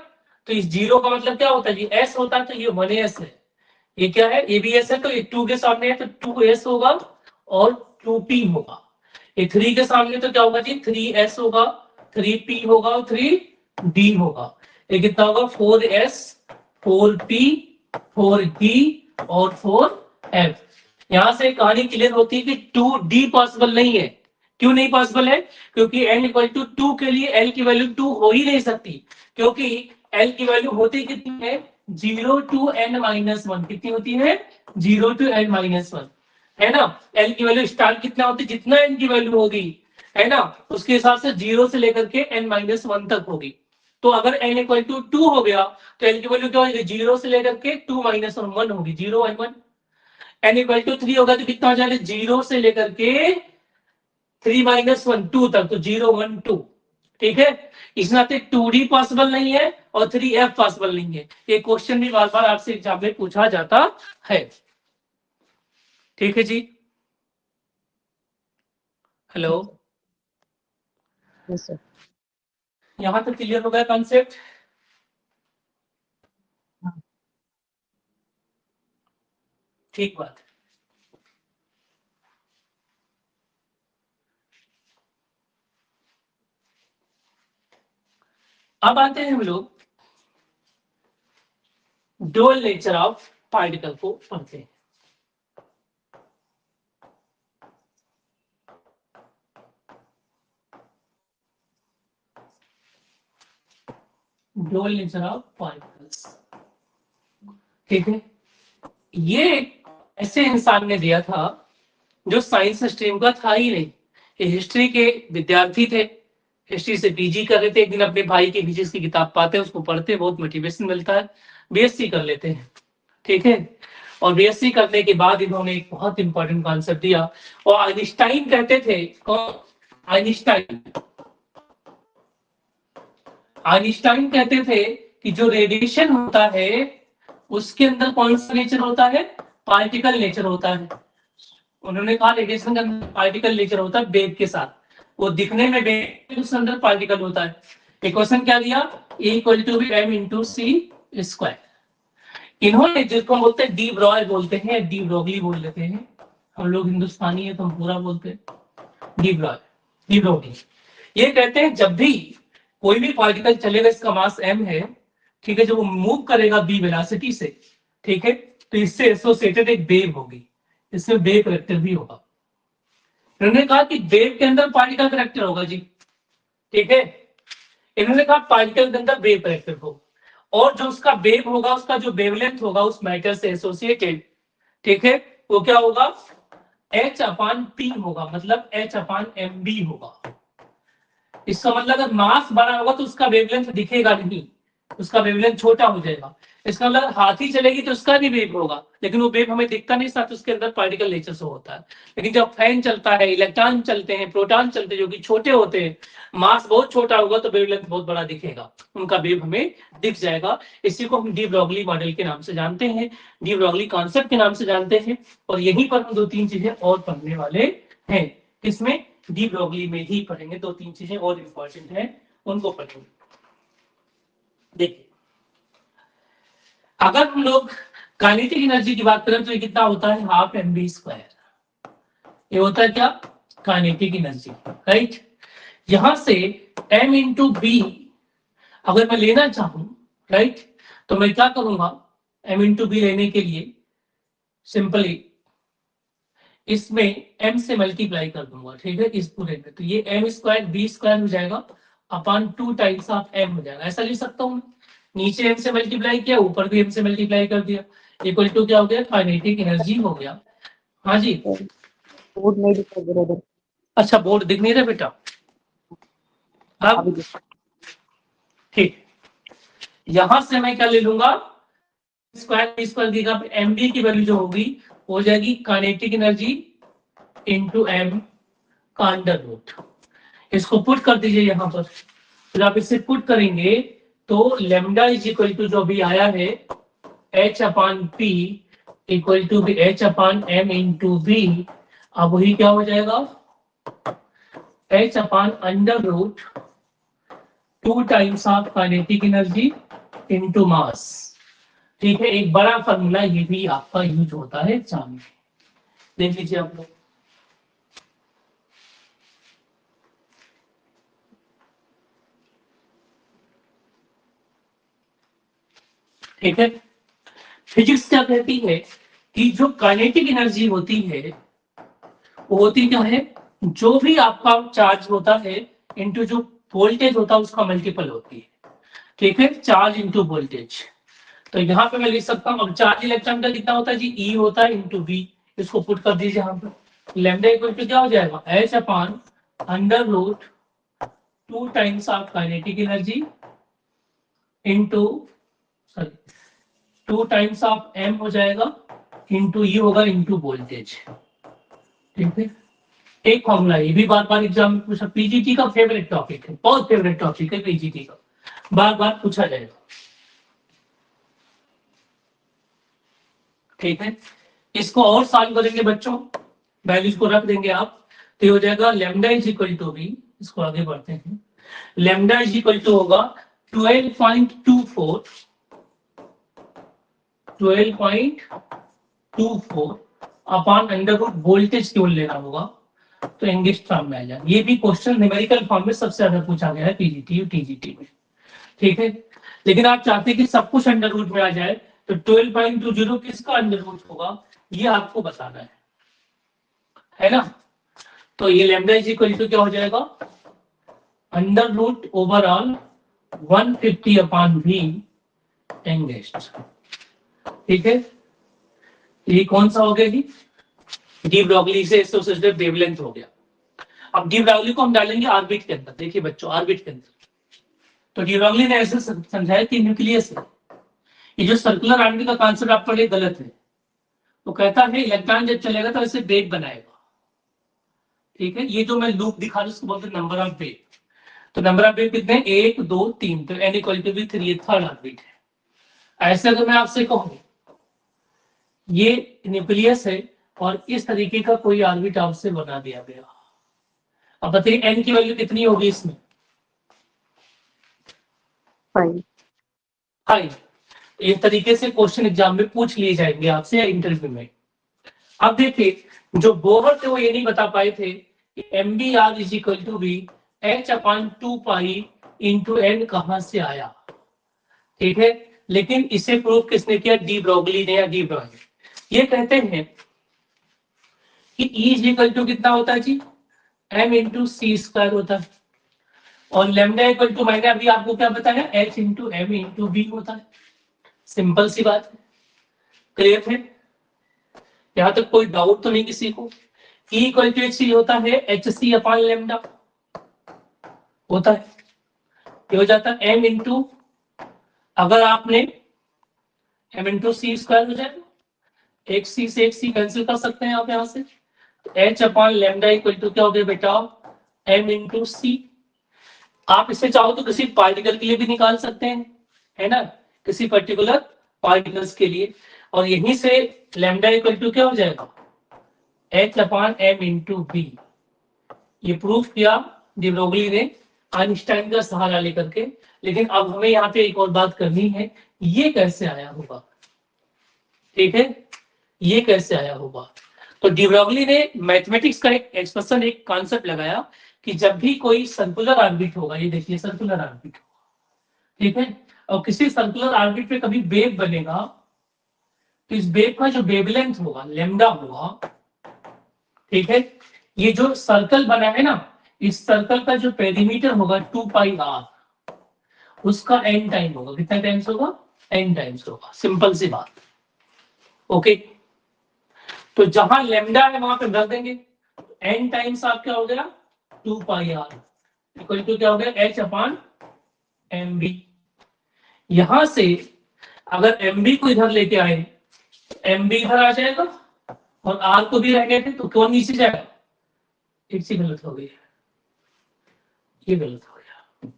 तो इस 0 का मतलब क्या होता है जी, एस होता है, तो ये 1s है। ये क्या है, ए बी एस है, तो ये 2 के सामने है तो 2s होगा और 2p होगा। ये 3 के सामने तो क्या होगा जी, 3s होगा, 3p होगा और 3d होगा। ये कितना होगा, 4s, 4p, 4d और 4f। यहां से कहानी क्लियर होती है कि 2d पॉसिबल नहीं है। क्यों नहीं पॉसिबल है, क्योंकि n इक्वल टू 2 के लिए l की वैल्यू 2 हो ही नहीं सकती, क्योंकि l की वैल्यू होती कितनी है, 0 to n माइनस 1। कितनी होती है, 0 to n माइनस 1, है ना। l की वैल्यू स्टार्ट कितना होती है, जितना n की वैल्यू होगी, है ना, उसके हिसाब से 0 से लेकर के n माइनस 1 तक होगी। तो अगर n इक्वल टू 2 हो गया तो l की वैल्यू क्या होगी, 0 से लेकर के 2 माइनस 1 होगी, 0 1 1। n इक्वल टू 3 होगा तो कितना हो जाएगा, 0 से लेकर के 3 माइनस 1 2 तक, तो 0 1 2। ठीक है, इस नाते 2d पॉसिबल नहीं है और 3f पॉसिबल नहीं है। ये क्वेश्चन भी बार बार आपसे एग्जाम में पूछा जाता है। ठीक है जी, हेलो, यस सर। यहां तक क्लियर हो गया कॉन्सेप्ट। ठीक बात। अब आते हैं हम लोग डुअल नेचर ऑफ पार्टिकल को पढ़ते हैं। डुअल नेचर ऑफ पार्टिकल्स, ठीक है। ये ऐसे इंसान ने दिया था जो साइंस स्ट्रीम का था ही नहीं, ये हिस्ट्री के विद्यार्थी थे, हिस्ट्री से पीजी कर रहे थे। एक दिन अपने भाई की फिजिक्स की किताब पाते हैं, उसको पढ़ते, बहुत मोटिवेशन मिलता है, बीएससी कर लेते हैं। ठीक है, और बीएससी करने के बाद इन्होंने एक बहुत इंपॉर्टेंट कॉन्सेप्ट दिया, और आइंस्टाइन कहते थे, कौन, आइंस्टाइन, आइंस्टाइन कहते थे कि जो रेडिएशन होता है उसके अंदर कौन सा नेचर होता है, पार्टिकल नेचर होता है। उन्होंने कहा रेडिएशन का पार्टिकल नेचर होता है वेव के साथ, वो दिखने में वेव, उसके अंदर पार्टिकल होता है। एक क्वेश्चन क्या दिया, E equal to be m into C square. इन्होंने, जिसको बोलते हैं डी ब्रॉय बोलते हैं, डी ब्रोगली बोल लेते हैं, हम लोग हिंदुस्तानी है तो हम पूरा बोलते हैं डी ब्रॉय, डी ब्रोगली। ये कहते हैं जब भी कोई भी पार्टिकल चलेगा, इसका मास m है, ठीक है, जब वो मूव करेगा v वेलोसिटी से, ठीक है, तो इससे एसोसिएटेड एक वेव होगी, इसमें वेव करेक्टर भी होगा। इन्होंने कहा कि वेव के अंदर पार्टिकल करेक्टर होगा जी, ठीक है। इन्होंने कहा पार्टिकल के अंदर वेव करेक्टर हो, और जो उसका वेव होगा, उसका जो वेवलेंथ होगा उस मैटर से एसोसिएटेड, ठीक है, वो क्या होगा, h अपान p होगा, मतलब h अपान mb होगा। इसका मतलब अगर मास बड़ा होगा तो उसका वेवलेंथ दिखेगा नहीं, उसका वेवलेंथ छोटा हो जाएगा। इसका मतलब हाथी चलेगी तो उसका भी वेव होगा, लेकिन वो वेव हमें दिखता नहीं, साथ उसके अंदर पार्टिकल नेचर से होता है। लेकिन जब फैन चलता है, इलेक्ट्रॉन चलते हैं, प्रोटॉन चलते हैं, जो कि छोटे होते हैं, मास बहुत छोटा होगा तो वेवलेंथ बहुत बड़ा दिखेगा, उनका वेव हमें दिख जाएगा। इसी को हम डी ब्रोगली मॉडल के नाम से जानते हैं, डी ब्रोगली कॉन्सेप्ट के नाम से जानते हैं। और यहीं पर हम 2-3 चीजें और पढ़ने वाले हैं, इसमें डी ब्रोगली में ही पढ़ेंगे, 2-3 चीजें और इंपॉर्टेंट हैं, उनको पढ़ेंगे। देखिए, अगर हम लोग काइनेटिक एनर्जी की बात करें तो ये कितना होता है, हाफ mv स्क्वायर। ये होता है क्या, काइनेटिक एनर्जी, राइट। यहां से m इंटू बी अगर मैं लेना चाहूं, राइट, तो मैं क्या करूंगा, m इंटू बी लेने के लिए सिंपली इसमें m से मल्टीप्लाई कर दूंगा, ठीक है, इस पूरे में, तो ये m स्क्वायर बी स्क्वायर हो जाएगा अपॉन 2 टाइम्स ऑफ m हो जाएगा। ऐसा लिख सकता हूँ, नीचे m से मल्टीप्लाई किया, ऊपर भी m से मल्टीप्लाई कर दिया, इक्वल टू क्या हो गया, काइनेटिक एनर्जी हो गया। हाँ जी, बोर्ड नहीं दिखाई दे रहा इधर। अच्छा बोर्ड दिख नहीं रहा बेटा, अब ठीक, यहां से मैं क्या ले लूंगा, स्क्वायर स्क्वायर देगा, एम बी की वैल्यू जो होगी हो जाएगी काइनेटिक एनर्जी इंटू एम का अंडर रूट। इसको पुट कर दीजिए यहाँ पर, फिर आप इसे पुट करेंगे तो लेमडा इज इक्वल टू जो भी आया है h upon P equal to be H upon M into V. अब वही क्या हो जाएगा, H upon under root 2 times of kinetic energy into mass. ठीक है, एक बड़ा फॉर्मूला ये भी आपका यूज होता है एग्जाम में, देख लीजिए आप लोग। ठीक है, फिजिक्स क्या कहती है कि जो काइनेटिक एनर्जी होती है वो होती क्या है, जो भी आपका चार्ज होता है इनटू जो वोल्टेज होता है उसका मल्टीपल होती है। ठीक है, चार्ज इनटू वोल्टेज। तो यहाँ पे मैं लिख सकता हूँ, अब चार्ज इलेक्ट्रॉन का कितना होता है जी, ई होता है इंटू वी। इसको पुट कर दीजिए यहाँ पे, लैम्डा इक्वल टू क्या हो जाएगा, H upon under root 2 times of kinetic energy into, sorry 2 times of M हो जाएगा इंटू ई होगा इंटू वोल्टेज। ठीक है, एक फॉर्मूला, ये भी बार बार एग्जाम में पूछा, पीजीटी का फेवरेट टॉपिक है, बहुत फेवरेट टॉपिक है पीजीटी का, बार बार पूछा जाएगा। ठीक है, इसको और सॉल्व करेंगे बच्चों, वैल्यूज को रख देंगे आप, तो हो जाएगा lambda is equal to be, इसको आगे बढ़ते हैं, लैम्डा इज इक्वल टू होगा 12.24 अपॉन अंडर रूट वोल्टेज केवल लेना होगा, तो इंग्लिश फॉर्म में आ जाए। ये भी क्वेश्चन न्यूमेरिकल फॉर्म में सबसे ज्यादा पूछा गया है पीजीटी और टीजीटी में। ठीक है, लेकिन आप चाहते हैं कि सब कुछ अंडर रूट में आ जाए, तो 12.20 किसका अंडर रूट होगा ये आपको बताना है ना। तो ये लैम्डा इज इक्वल टू क्या हो जाएगा, under root overall 150 upon V angstrom. ठीक है, ये कौन सा हो गया जी, डी ब्रॉगली से एसोसिएटेड वेवलेंथ हो गया। अब डी ब्रॉगली को हम डालेंगे ऑर्बिट के अंदर, देखिए बच्चों ऑर्बिट के अंदर, तो डी ब्रॉगली ने ऐसे समझाया कि न्यूक्लियस है, ये जो सर्कुलर ऑर्बिट का कॉन्सेप्ट आप पढ़े गलत है। तो कहता है इलेक्ट्रॉन जब चलेगा तो ऐसे वेग बनाएगा। ठीक है, ये जो मैं लूप दिखा रहा हूं उसको बोलते हैं नंबर ऑफ वेग। तो नंबर ऑफ वेव कितने हैं, 1 2 3, तो n इक्वल टू भी 3, ये थर्ड ऑर्बिट है। ऐसे अगर मैं आपसे कहूं ये न्यूक्लियस है और इस तरीके का कोई ऑर्बिट आपसे बना दिया गया, अब बताइए n की वैल्यू कितनी होगी इसमें, 5। 5। इस तरीके से क्वेश्चन एग्जाम में पूछ लिए जाएंगे आपसे या इंटरव्यू में। अब देखिए, जो बोहर थे वो ये नहीं बता पाए थे कि M B R is equal to be H upon 2 pi into N कहां से आया। ठीक है, लेकिन इसे प्रूव किसने किया, डी ब्रॉगली ने या डी ब्रॉगली। ये कहते हैं कि E इज इक्वल टू कितना होता है जी, m इंटू सी स्क्वायर होता है, और लेमडा इक्वल टू मैंने अभी आपको क्या बताया, h into M into V होता है। सिंपल सी बात है, क्लियर है, यहां तक कोई डाउट तो नहीं किसी को। E इक्वल टू एच होता है एच सी अपॉन लेमडा होता है, ये हो जाता है m इंटू, अगर आपने m इंटू सी स्क्वायर हो जाएगा, एक सी से एक सी कैंसिल कर सकते हैं आप यहां से, h upon lambda equal to क्या हो गया बेटा, m इंटू सी। आप इसे चाहो तो किसी पार्टिकल के लिए भी निकाल सकते हैं, है ना, किसी पर्टिकुलर पार्टिकल्स के लिए, और यहीं से लेमडा इक्वल टू क्या हो जाएगा, h upon m into V. ये प्रूफ किया डी ब्रोगली ने आइंस्टाइन का सहारा लेकर के। लेकिन अब हमें यहाँ पे एक और बात करनी है, ये कैसे आया होगा। ठीक है, ये कैसे आया होगा, तो डी ब्रोगली ने मैथमेटिक्स का एक एक्सप्रेशन, एक कॉन्सेप्ट लगाया कि जब भी कोई सर्कुलर ऑर्बिट होगा, ये देखिए सर्कुलर ऑर्बिट, ठीक है, और किसी सर्कुलर ऑर्बिट पे कभी वेव बनेगा, तो इस वेव का जो वेवलेंथ होगा लेमडा होगा। ठीक है, ये जो सर्कल बना है ना, इस सर्कल का जो पेरीमीटर होगा 2 पाई आर, उसका n टाइम होगा, कितना टाइम्स होगा, n टाइम्स होगा, सिंपल सी बात। ओके, तो जहां लेमडा है वहां पे रख देंगे, n टाइम्स आप क्या हो गया 2 पाई आर इक्वल टू क्या हो गया h अपॉन एम बी। यहां से अगर एम बी को इधर लेके आए, एम बी इधर आ जाएगा और आर को भी रहने थे, तो कौन नीचे जाएगा, एक सी गलत हो गई, ये गलत हो गया,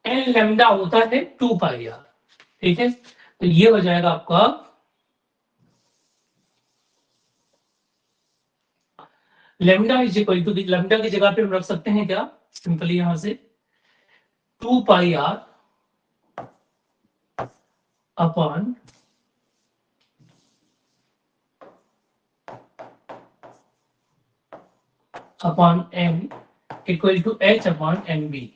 एन लेमडा होता है 2 पाई आर। ठीक है, तो ये हो जाएगा आपका lambda is equal to, lambda की जगह पे हम रख सकते हैं क्या, सिंपली यहां से 2 pi R upon N equal to H upon N B.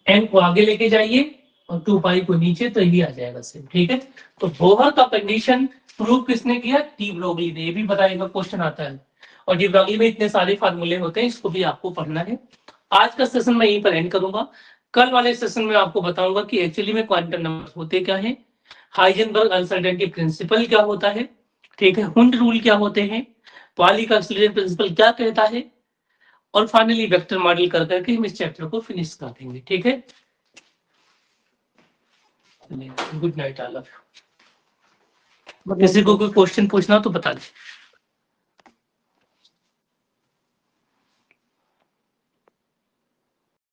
एन को आगे लेके जाइए और 2 पाई को नीचे, तो ये आ जाएगा सेम, ठीक है। तो बोहर का कंडीशन प्रूव किसने किया, डी ब्रोगली ने। ये भी बताएगा, क्वेश्चन आता है। और डी ब्रोगली में इतने सारे फार्मूले होते हैं, इसको भी आपको पढ़ना है। आज का सेशन मैं यहीं पर एंड करूंगा। कल वाले सेशन में आपको बताऊंगा कि एक्चुअली में क्वांटम नंबर होते क्या है, हाइजेनबर्ग अनसर्टेनिटी प्रिंसिपल क्या होता है, ठीक है, हुंड रूल क्या होते हैं, पाली का एक्सीलरेशन प्रिंसिपल क्या कहता है, और फाइनली वेक्टर मॉडल कर करके हम इस चैप्टर को फिनिश कर देंगे, ठीक है। Good night all of you. किसी को कोई क्वेश्चन पूछना तो बता दें।